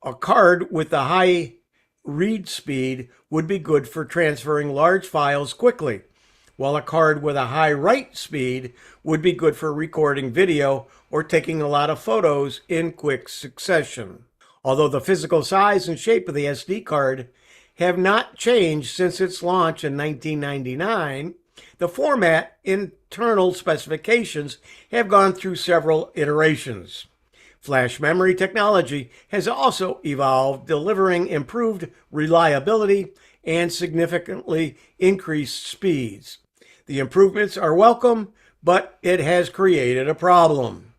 A card with a high read speed would be good for transferring large files quickly, while a card with a high write speed would be good for recording video or taking a lot of photos in quick succession. Although the physical size and shape of the SD card have not changed since its launch in 1999, the format internal specifications have gone through several iterations. Flash memory technology has also evolved, delivering improved reliability and significantly increased speeds. The improvements are welcome, but it has created a problem.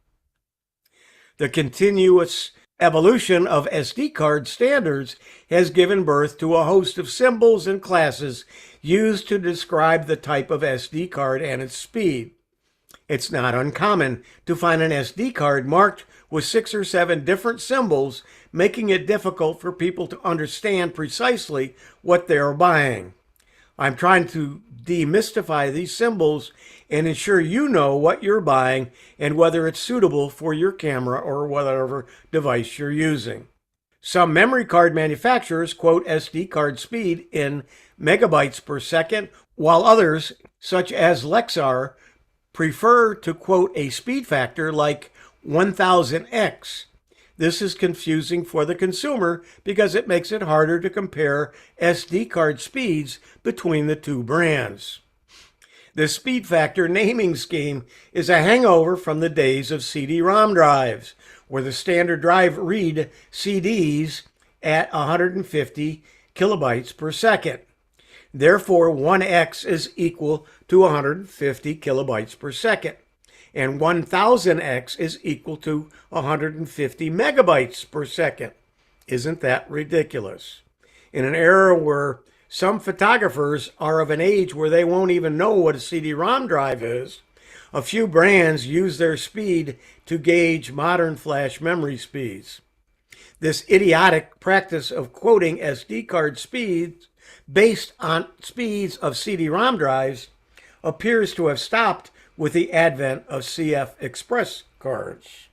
The continuous evolution of SD card standards has given birth to a host of symbols and classes used to describe the type of SD card and its speed. It's not uncommon to find an SD card marked with 6 or 7 different symbols, making it difficult for people to understand precisely what they are buying. I'm trying to demystify these symbols and ensure you know what you're buying and whether it's suitable for your camera or whatever device you're using. Some memory card manufacturers quote SD card speed in megabytes per second, while others, such as Lexar, prefer to quote a speed factor like 1000x. This is confusing for the consumer because it makes it harder to compare SD card speeds between the two brands. The speed factor naming scheme is a hangover from the days of CD-ROM drives, where the standard drive read CDs at 150 kilobytes per second. Therefore, 1x is equal to 150 kilobytes per second, and 1000x is equal to 150 megabytes per second. Isn't that ridiculous? In an era where some photographers are of an age where they won't even know what a CD-ROM drive is, a few brands use their speed to gauge modern flash memory speeds. This idiotic practice of quoting SD card speeds based on speeds of CD-ROM drives appears to have stopped with the advent of CF Express cards.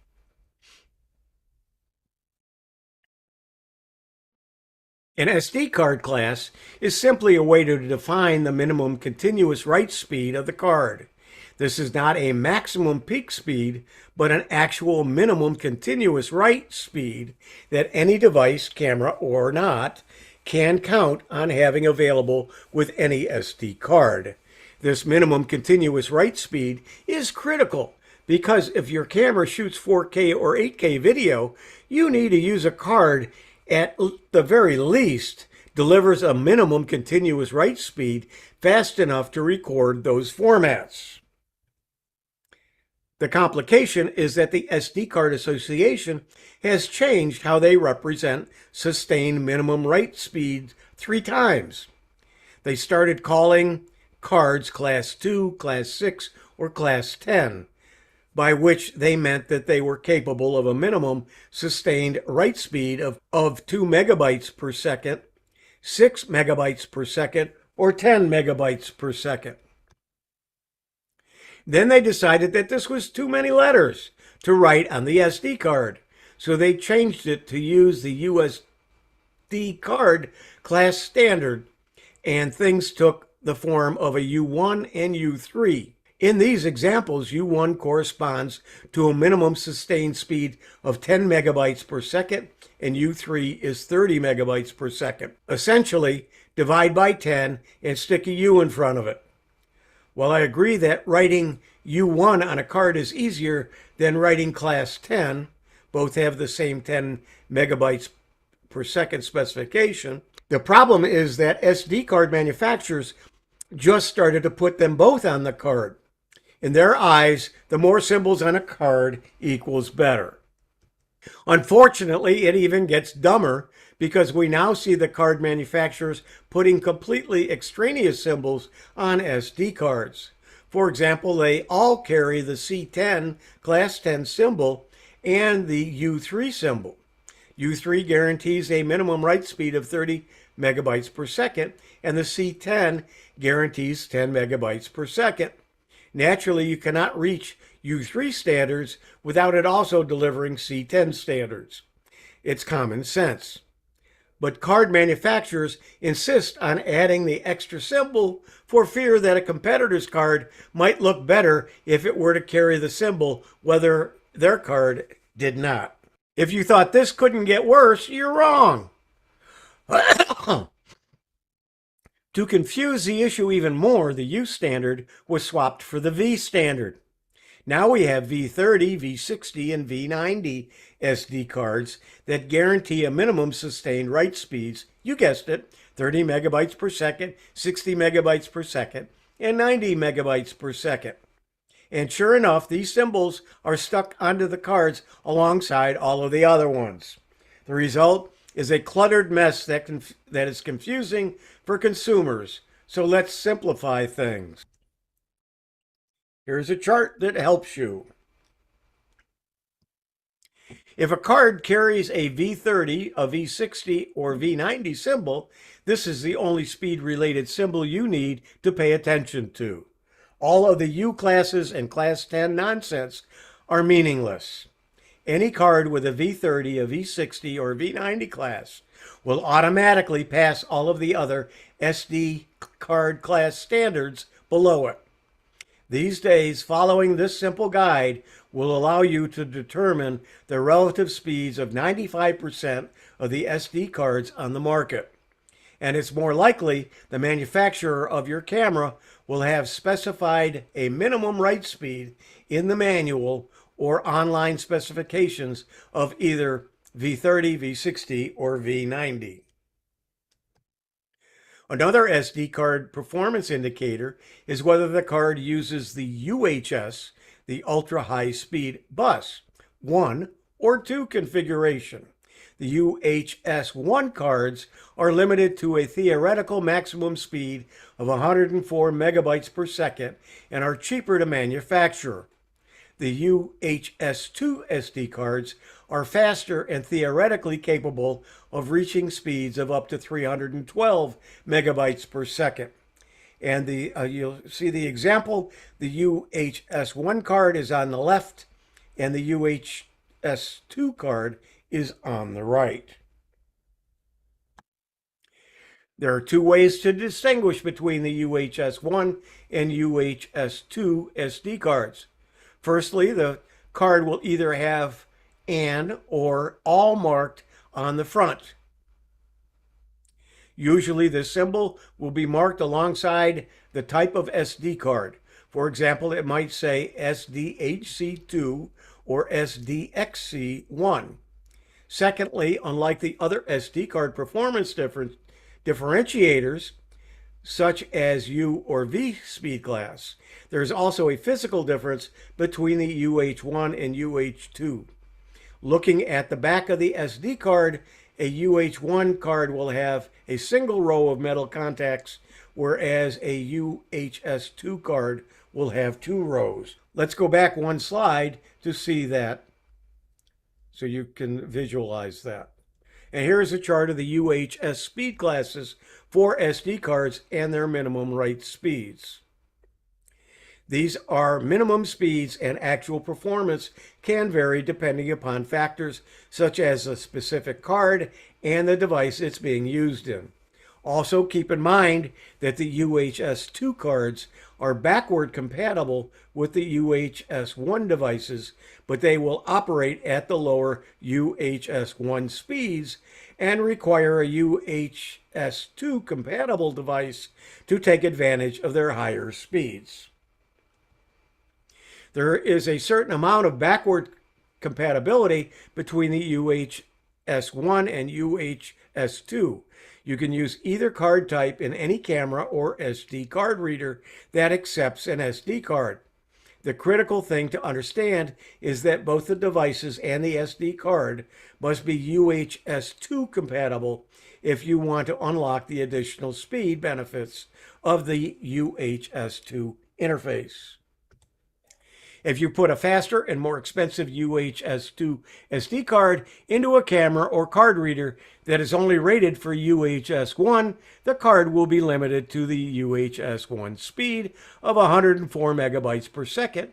An SD card class is simply a way to define the minimum continuous write speed of the card. This is not a maximum peak speed, but an actual minimum continuous write speed that any device, camera or not, can count on having available with any SD card. This minimum continuous write speed is critical because if your camera shoots 4K or 8K video, you need to use a card at the very least delivers a minimum continuous write speed fast enough to record those formats. The complication is that the SD Card Association has changed how they represent sustained minimum write speed 3 times. They started calling cards Class 2, Class 6, or Class 10, by which they meant that they were capable of a minimum sustained write speed of 2 megabytes per second, 6 megabytes per second, or 10 megabytes per second. Then they decided that this was too many letters to write on the SD card, so they changed it to use the USD card class standard, and things took the form of a U1 and U3. In these examples, U1 corresponds to a minimum sustained speed of 10 megabytes per second, and U3 is 30 megabytes per second. Essentially, divide by 10 and stick a U in front of it. While I agree that writing U1 on a card is easier than writing Class 10, both have the same 10 megabytes per second specification, the problem is that SD card manufacturers just started to put them both on the card. In their eyes, the more symbols on a card equals better. Unfortunately, it even gets dumber because we now see the card manufacturers putting completely extraneous symbols on SD cards. For example, they all carry the C10 Class 10 symbol and the U3 symbol. U3 guarantees a minimum write speed of 30 megabytes per second, and the C10 guarantees 10 megabytes per second. Naturally, you cannot reach U3 standards without it also delivering C10 standards. It's common sense. But card manufacturers insist on adding the extra symbol for fear that a competitor's card might look better if it were to carry the symbol, whether their card did not. If you thought this couldn't get worse, you're wrong. To confuse the issue even more, the U standard was swapped for the V standard. Now we have V30, V60, and V90 SD cards that guarantee a minimum sustained write speeds, you guessed it, 30 megabytes per second, 60 megabytes per second, and 90 megabytes per second. And sure enough, these symbols are stuck onto the cards alongside all of the other ones. The result is a cluttered mess that is confusing for consumers. So let's simplify things. Here's a chart that helps you. If a card carries a V30, a V60, or V90 symbol, this is the only speed-related symbol you need to pay attention to. All of the U classes and Class 10 nonsense are meaningless. Any card with a V30, a V60, or V90 class will automatically pass all of the other SD card class standards below it. These days, following this simple guide will allow you to determine the relative speeds of 95% of the SD cards on the market. And it's more likely the manufacturer of your camera will have specified a minimum write speed in the manual or online specifications of either V30, V60, or V90. Another SD card performance indicator is whether the card uses the UHS, the ultra high speed bus, 1 or 2 configuration. The UHS 1 cards are limited to a theoretical maximum speed of 104 megabytes per second and are cheaper to manufacture. The UHS2 SD cards are faster and theoretically capable of reaching speeds of up to 312 megabytes per second. And you'll see the example, the UHS1 card is on the left and the UHS2 card is on the right. There are two ways to distinguish between the UHS1 and UHS2 SD cards. Firstly, the card will either have "and" or "all" marked on the front. Usually this symbol will be marked alongside the type of SD card. For example, it might say SDHC2 or SDXC1. Secondly, unlike the other SD card performance differentiators, such as U or V speed class, there is also a physical difference between the UH1 and UH2. Looking at the back of the SD card, a UH1 card will have a single row of metal contacts, whereas a UHS2 card will have 2 rows. Let's go back one slide to see that, so you can visualize that. And here's a chart of the UHS speed classes for SD cards and their minimum write speeds. These are minimum speeds, and actual performance can vary depending upon factors such as the specific card and the device it's being used in. Also, keep in mind that the UHS2 cards are backward compatible with the UHS1 devices, but they will operate at the lower UHS1 speeds and require a UHS2 compatible device to take advantage of their higher speeds. There is a certain amount of backward compatibility between the UHS1 and UHS2. You can use either card type in any camera or SD card reader that accepts an SD card. The critical thing to understand is that both the devices and the SD card must be UHS2 compatible if you want to unlock the additional speed benefits of the UHS2 interface. If you put a faster and more expensive UHS2 SD card into a camera or card reader that is only rated for UHS1, the card will be limited to the UHS1 speed of 104 megabytes per second.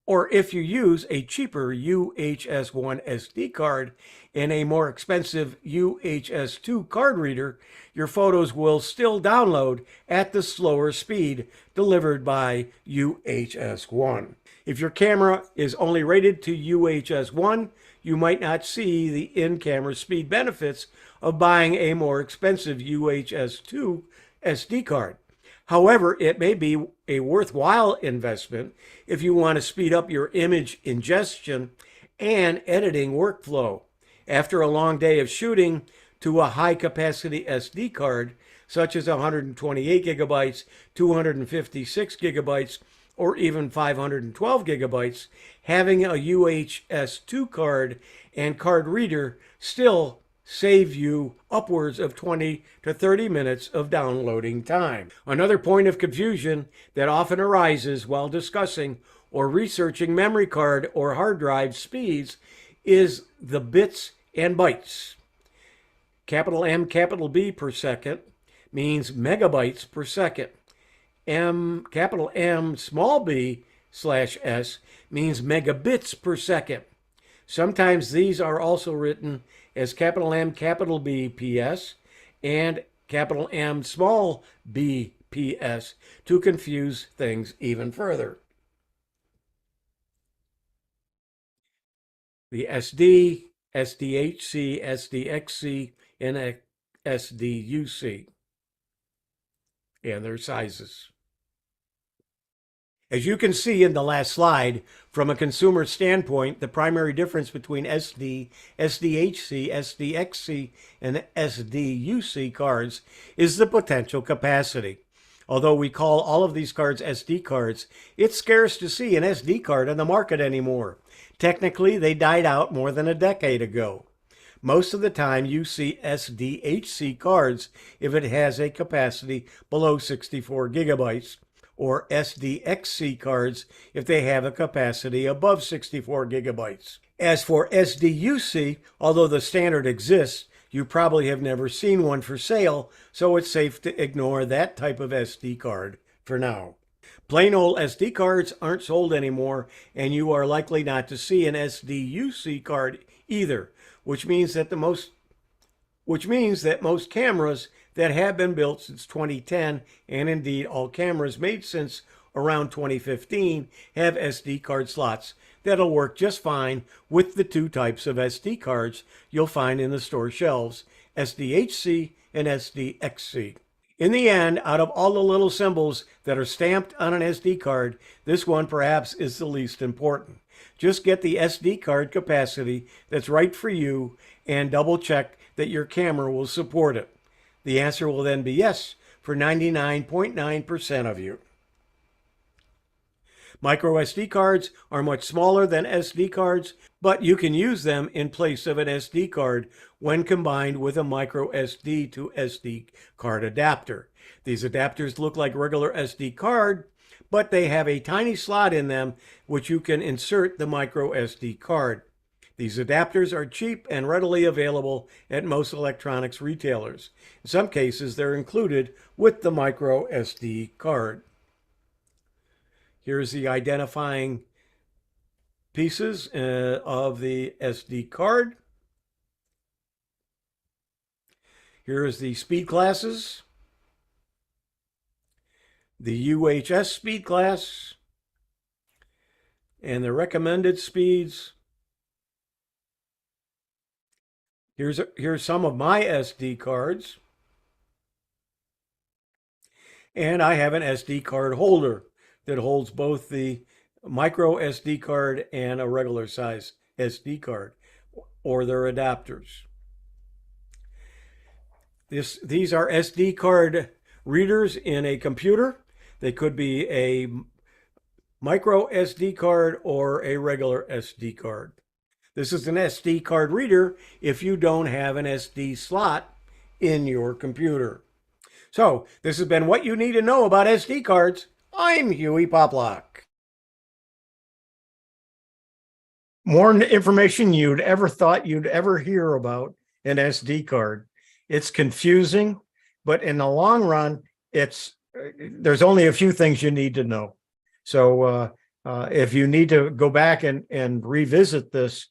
Or if you use a cheaper UHS1 SD card and a more expensive UHS2 card reader, your photos will still download at the slower speed delivered by UHS1. If your camera is only rated to UHS1, you might not see the in-camera speed benefits of buying a more expensive UHS2 SD card. However, it may be a worthwhile investment if you want to speed up your image ingestion and editing workflow. After a long day of shooting to a high-capacity SD card, such as 128 gigabytes, 256 gigabytes, or even 512 gigabytes, having a UHS2 card and card reader still save you upwards of 20 to 30 minutes of downloading time. Another point of confusion that often arises while discussing or researching memory card or hard drive speeds is the bits and bytes. Capital M, capital B per second means megabytes per second. Capital M, small b / s means megabits per second. Sometimes these are also written as capital M, capital B, PS, and capital M, small b, PS to confuse things even further. The SD, SDHC, SDXC, and SDUC, and their sizes. As you can see in the last slide, from a consumer standpoint, the primary difference between SD, SDHC, SDXC, and SDUC cards is the potential capacity. Although we call all of these cards SD cards, it's scarce to see an SD card on the market anymore. Technically, they died out more than a decade ago. Most of the time, you see SDHC cards if it has a capacity below 64 gigabytes, or SDXC cards if they have a capacity above 64 gigabytes. As for SDUC, although the standard exists, you probably have never seen one for sale, so it's safe to ignore that type of SD card for now. Plain old SD cards aren't sold anymore, and you are likely not to see an SDUC card either, which means that most cameras that have been built since 2010, and indeed all cameras made since around 2015, have SD card slots that'll work just fine with the two types of SD cards you'll find in the store shelves, SDHC and SDXC. In the end, out of all the little symbols that are stamped on an SD card, this one perhaps is the least important. Just get the SD card capacity that's right for you and double check that your camera will support it. The answer will then be yes for 99.9% of you. Micro SD cards are much smaller than SD cards, but you can use them in place of an SD card when combined with a micro SD to SD card adapter. These adapters look like regular SD card, but they have a tiny slot in them which you can insert the micro SD card. These adapters are cheap and readily available at most electronics retailers. In some cases, they're included with the micro SD card. Here's the identifying pieces of the SD card. Here's the speed classes, the UHS speed class, and the recommended speeds. Here's some of my SD cards. And I have an SD card holder that holds both the micro SD card and a regular size SD card, or their adapters. These are SD card readers in a computer. They could be a micro SD card or a regular SD card. This is an SD card reader if you don't have an SD slot in your computer. So this has been what you need to know about SD cards. I'm Hewie Poplock. More information you'd ever thought you'd ever hear about an SD card. It's confusing, but in the long run, there's only a few things you need to know. So if you need to go back and revisit this,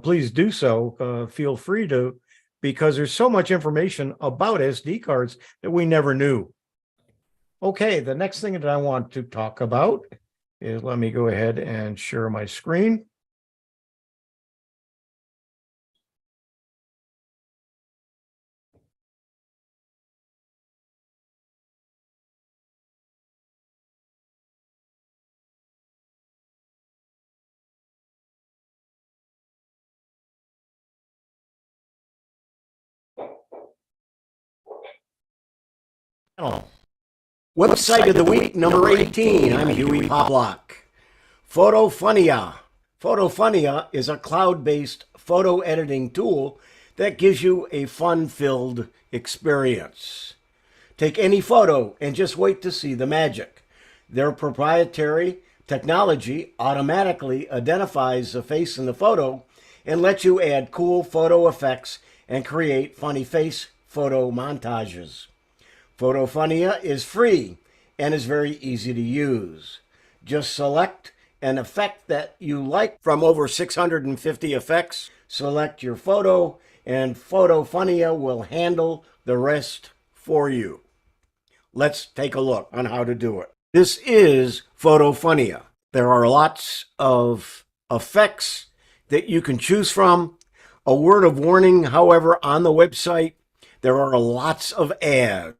please do so. Feel free to, because there's so much information about SD cards that we never knew. Okay, the next thing that I want to talk about is, let me go ahead and share my screen. Website of the week, number 18. I'm Hewie Poplock. Photofunia. Photofunia is a cloud-based photo editing tool that gives you a fun-filled experience. Take any photo and just wait to see the magic. Their proprietary technology automatically identifies the face in the photo and lets you add cool photo effects and create funny face photo montages. Photofunia is free and is very easy to use. Just select an effect that you like from over 650 effects, select your photo, and Photofunia will handle the rest for you. Let's take a look on how to do it. This is Photofunia. There are lots of effects that you can choose from. A word of warning, however, on the website, there are lots of ads.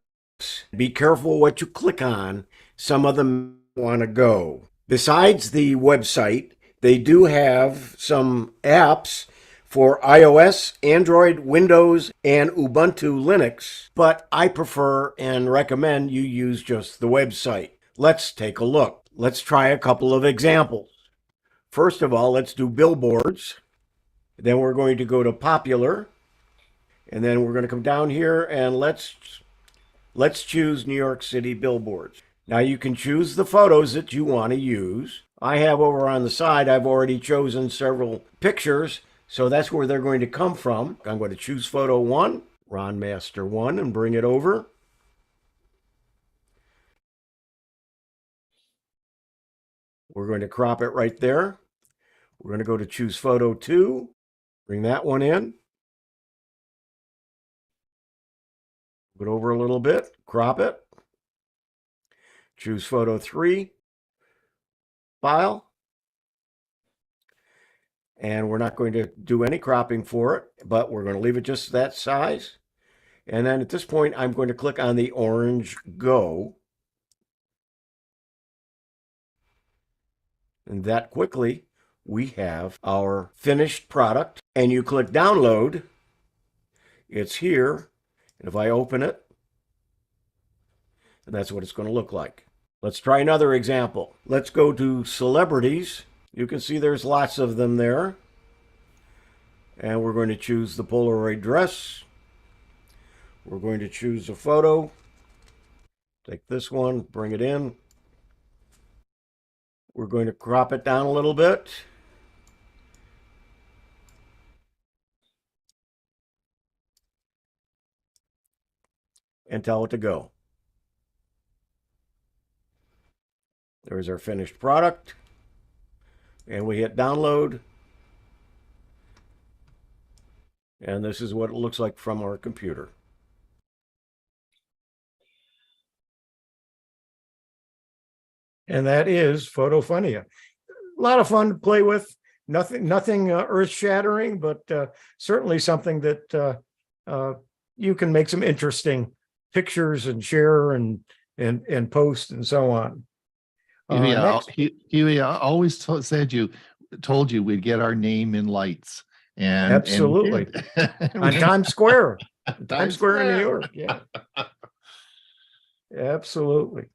Be careful what you click on. Some of them want to go. Besides the website, they do have some apps for iOS, Android, Windows, and Ubuntu Linux, but I prefer and recommend you use just the website. Let's take a look. Let's try a couple of examples. First of all, let's do billboards. Then we're going to go to popular, and then we're going to come down here and let's choose New York City billboards. Now you can choose the photos that you want to use. I have over on the side, I've already chosen several pictures, so that's where they're going to come from. I'm going to choose photo 1, Ron Master 1, and bring it over. We're going to crop it right there. We're going to go to choose photo 2, bring that one in. Put over a little bit, crop it. Choose photo 3, file. And we're not going to do any cropping for it, but we're going to leave it just that size. And then at this point, I'm going to click on the orange go. And that quickly, we have our finished product. And you click download. It's here. And if I open it, and that's what it's going to look like. Let's try another example. Let's go to celebrities. You can see there's lots of them there. And we're going to choose the Polaroid dress. We're going to choose a photo. Take this one, bring it in. We're going to crop it down a little bit. And tell it to go. There's our finished product. And we hit download. And this is what it looks like from our computer. And that is Photofunia. A lot of fun to play with. Nothing earth-shattering, but certainly something that you can make some interesting pictures and share and post and so on. Hewie, I always told you we'd get our name in lights. And absolutely. On Times Square. Times Square in New York. Yeah. Absolutely.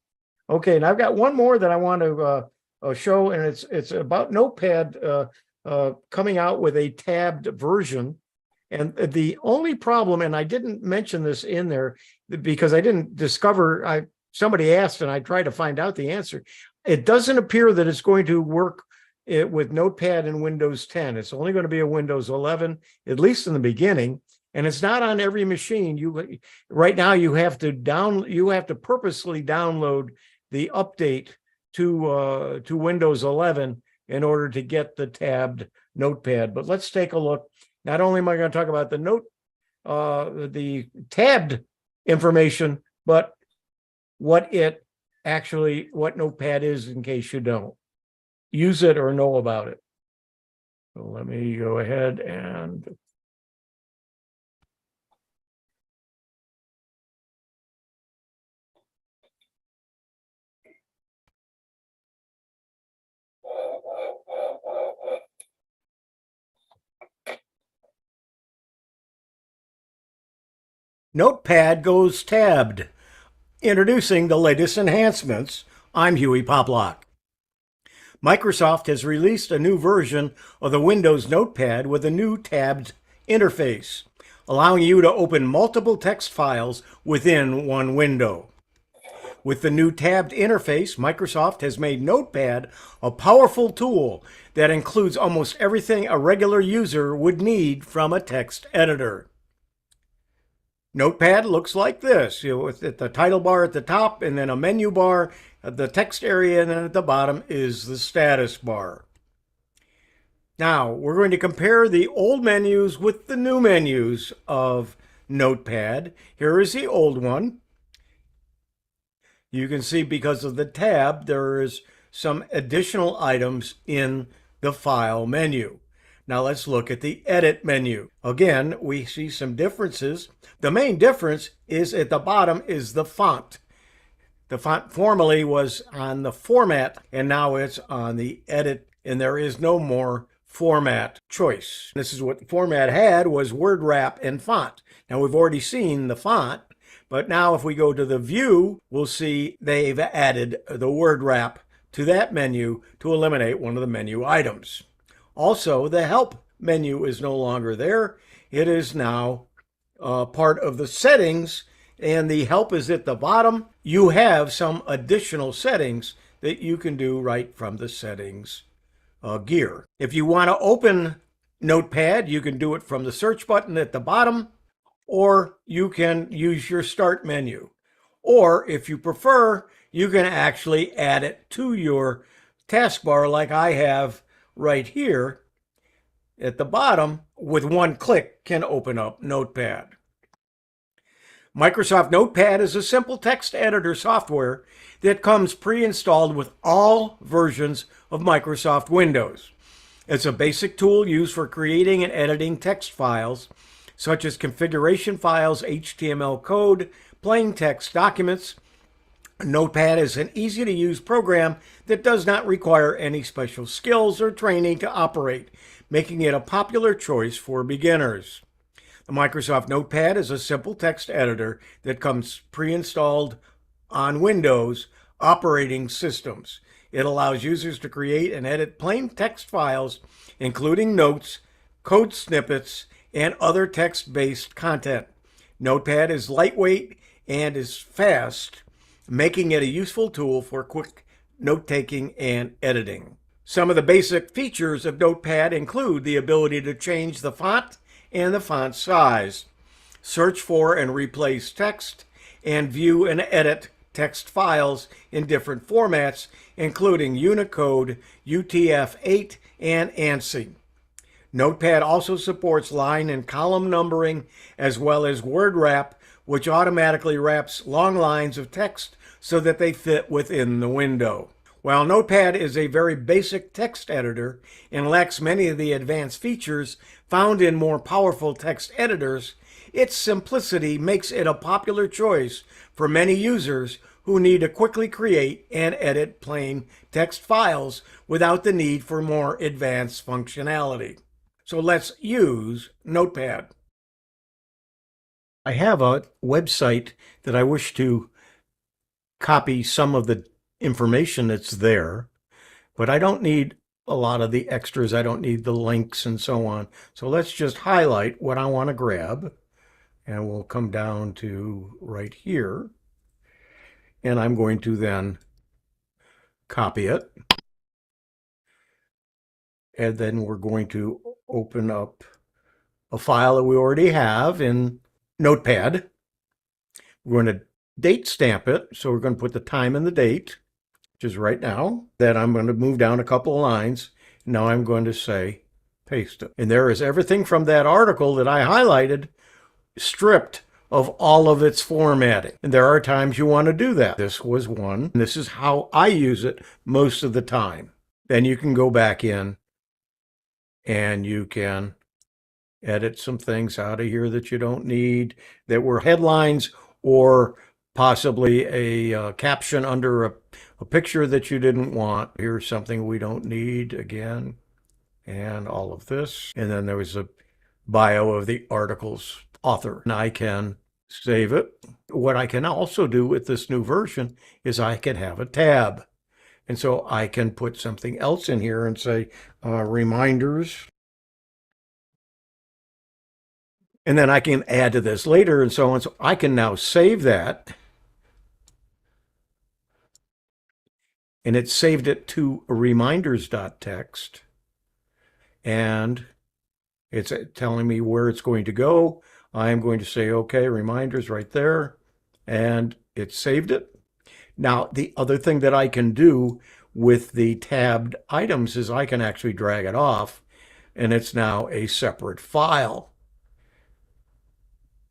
Okay, and I've got one more that I want to show, and it's about Notepad coming out with a tabbed version. And the only problem, and I didn't mention this in there because I didn't discover, somebody asked and I tried to find out the answer. It doesn't appear that it's going to work with Notepad in Windows 10. It's only going to be a Windows 11, at least in the beginning. And it's not on every machine. Right now you have to purposely download the update to Windows 11 in order to get the tabbed Notepad. But let's take a look. Not only am I going to talk about the tabbed information, but what Notepad is in case you don't use it or know about it. So let me go ahead and Notepad goes tabbed. Introducing the latest enhancements, I'm Hewie Poplock. Microsoft has released a new version of the Windows Notepad with a new tabbed interface, allowing you to open multiple text files within one window. With the new tabbed interface, Microsoft has made Notepad a powerful tool that includes almost everything a regular user would need from a text editor. Notepad looks like this, with the title bar at the top and then a menu bar, the text area, and then at the bottom is the status bar. Now, we're going to compare the old menus with the new menus of Notepad. Here is the old one. You can see because of the tab, there is some additional items in the file menu. Now let's look at the edit menu. Again, we see some differences. The main difference is at the bottom is the font. The font formerly was on the format and now it's on the edit, and there is no more format choice. This is what the format had, was word wrap and font. Now we've already seen the font, but now if we go to the view, we'll see they've added the word wrap to that menu to eliminate one of the menu items. Also, the help menu is no longer there. It is now part of the settings, and the help is at the bottom. You have some additional settings that you can do right from the settings gear. If you want to open Notepad, you can do it from the search button at the bottom, or you can use your start menu. Or if you prefer, you can actually add it to your taskbar like I have right here at the bottom. With one click can open up Notepad. Microsoft Notepad is a simple text editor software that comes pre-installed with all versions of Microsoft Windows. It's a basic tool used for creating and editing text files, such as configuration files, HTML code, plain text documents. Notepad is an easy-to-use program that does not require any special skills or training to operate, making it a popular choice for beginners. The Microsoft Notepad is a simple text editor that comes pre-installed on Windows operating systems. It allows users to create and edit plain text files, including notes, code snippets, and other text-based content. Notepad is lightweight and is fast, making it a useful tool for quick note-taking and editing. Some of the basic features of Notepad include the ability to change the font and the font size, search for and replace text, and view and edit text files in different formats, including Unicode, UTF-8, and ANSI. Notepad also supports line and column numbering, as well as word wrap, which automatically wraps long lines of text so that they fit within the window. While Notepad is a very basic text editor and lacks many of the advanced features found in more powerful text editors, its simplicity makes it a popular choice for many users who need to quickly create and edit plain text files without the need for more advanced functionality. So let's use Notepad. I have a website that I wish to copy some of the information that's there, but I don't need a lot of the extras. I don't need the links and so on. So let's just highlight what I want to grab, and we'll come down to right here, and I'm going to then copy it, and then we're going to open up a file that we already have in Notepad. We're going to date stamp it, so we're going to put the time and the date, which is right now. Then I'm going to move down a couple of lines. Now I'm going to say paste it. And there is everything from that article that I highlighted stripped of all of its formatting. And there are times you want to do that. This was one. And this is how I use it most of the time. Then you can go back in and you can edit some things out of here that you don't need, that were headlines or possibly a caption under a picture that you didn't want. Here's something we don't need again, and all of this. And then there was a bio of the article's author. And I can save it. What I can also do with this new version is I can have a tab. And so I can put something else in here and say reminders. And then I can add to this later and so on. So I can now save that. and it saved it to reminders.txt. And it's telling me where it's going to go. I'm going to say, okay, reminders right there. And it saved it. Now, the other thing that I can do with the tabbed items is I can actually drag it off, and it's now a separate file.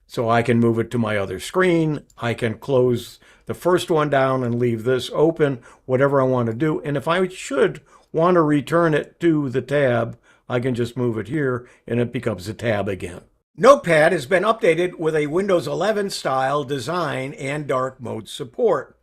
So I can move it to my other screen. I can close the first one down and leave this open, whatever I want to do. And if I should want to return it to the tab, I can just move it here and it becomes a tab again. Notepad has been updated with a Windows 11 style design and dark mode support.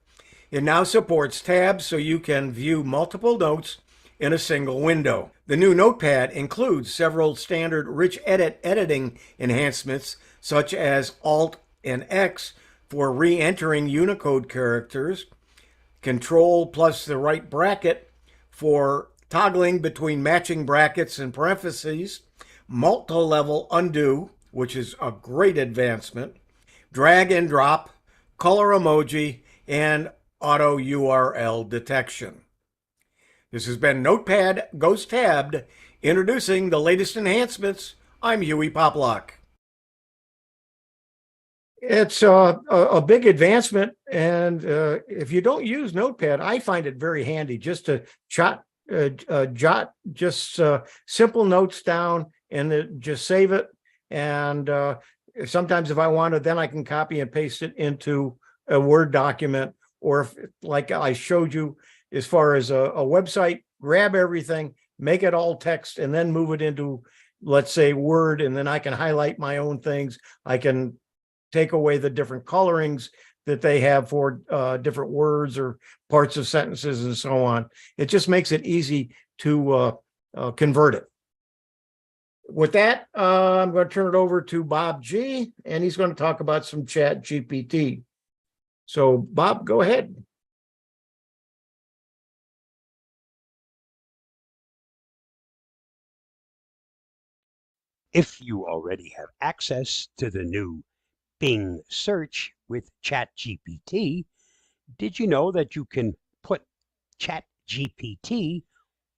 It now supports tabs so you can view multiple notes in a single window. The new Notepad includes several standard rich editing enhancements such as Alt and X for re-entering Unicode characters, Control plus the right bracket for toggling between matching brackets and parentheses, multi-level undo, which is a great advancement, drag and drop, color emoji, and auto URL detection. This has been Notepad Goes Tabbed, introducing the latest enhancements. I'm Hewie Poplock. It's a big advancement, and if you don't use Notepad, I find it very handy just to jot just simple notes down and just save it. And sometimes if I want to, then I can copy and paste it into a Word document, or if, like I showed you, as far as a website, grab everything, make it all text, and then move it into, let's say, Word, and then I can highlight my own things. I can take away the different colorings that they have for different words or parts of sentences and so on. It just makes it easy to convert it. With that, I'm going to turn it over to Bob G, and he's going to talk about some Chat GPT. So, Bob, go ahead. If you already have access to the new Bing search with ChatGPT, did you know that you can put ChatGPT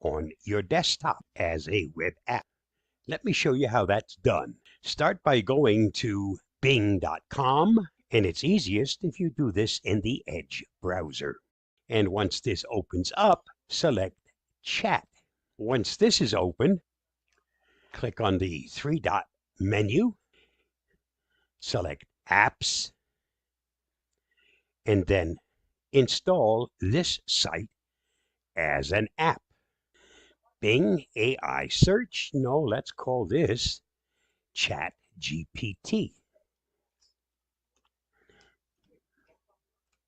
on your desktop as a web app? Let me show you how that's done. Start by going to bing.com, and it's easiest if you do this in the Edge browser. And once this opens up, select Chat. Once this is open, click on the three-dot menu, select Apps, and then install this site as an app. Bing AI Search, no, let's call this Chat GPT.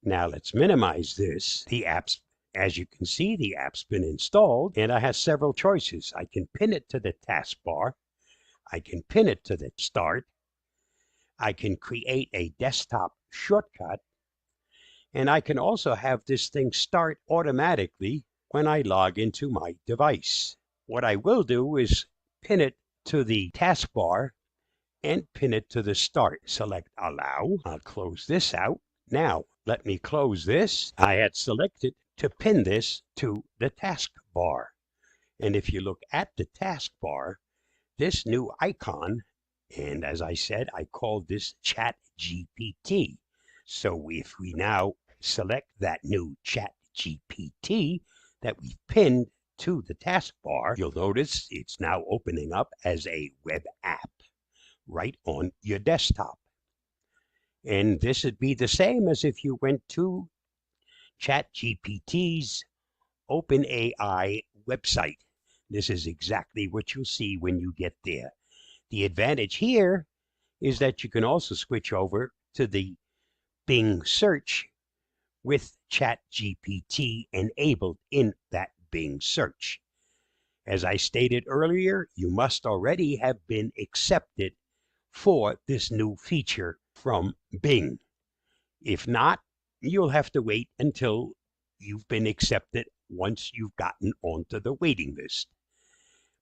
Now let's minimize this. The app's, as you can see, the app's been installed, and I have several choices. I can pin it to the taskbar. I can pin it to the start. I can create a desktop shortcut, and I can also have this thing start automatically when I log into my device. What I will do is pin it to the taskbar and pin it to the start. Select Allow. I'll close this out. Now, let me close this. I had selected to pin this to the taskbar. And if you look at the taskbar, this new icon, and as I said, I called this Chat GPT. So if we now select that new Chat GPT that we've pinned to the taskbar, you'll notice it's now opening up as a web app right on your desktop. And this would be the same as if you went to ChatGPT's OpenAI website. This is exactly what you'll see when you get there. The advantage here is that you can also switch over to the Bing search with ChatGPT enabled in that Bing search. As I stated earlier, you must already have been accepted for this new feature from Bing. If not, you'll have to wait until you've been accepted once you've gotten onto the waiting list.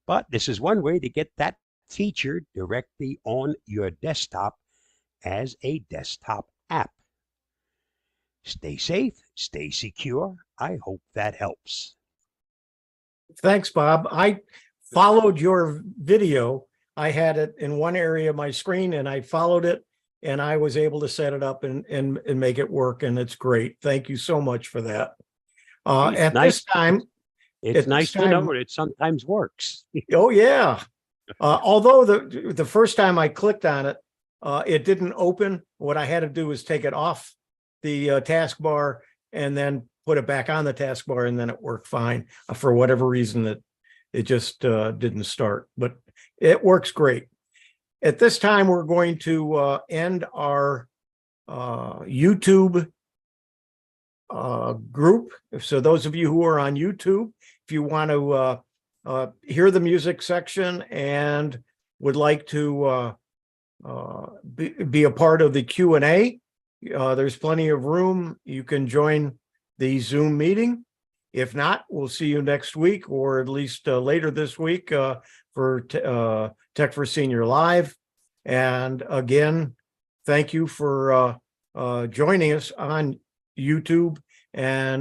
But this is one way to get that feature directly on your desktop as a desktop app. Stay safe, stay secure. I hope that helps. Thanks, Bob. I followed your video. I had it in one area of my screen and I followed it and I was able to set it up and make it work. And it's great. Thank you so much for that. It's At nice. this time, It's nice to know it sometimes works. oh yeah. Although the first time I clicked on it, it didn't open. What I had to do was take it off the taskbar and then put it back on the taskbar, and then it worked fine. For whatever reason, that it just didn't start, but it works great. At this time, we're going to end our YouTube group. So those of you who are on YouTube, if you want to hear the music section and would like to be a part of the Q&A, there's plenty of room. You can join the Zoom meeting. If not, we'll see you next week, or at least later this week for Tech for Senior Live. And again, thank you for joining us on YouTube and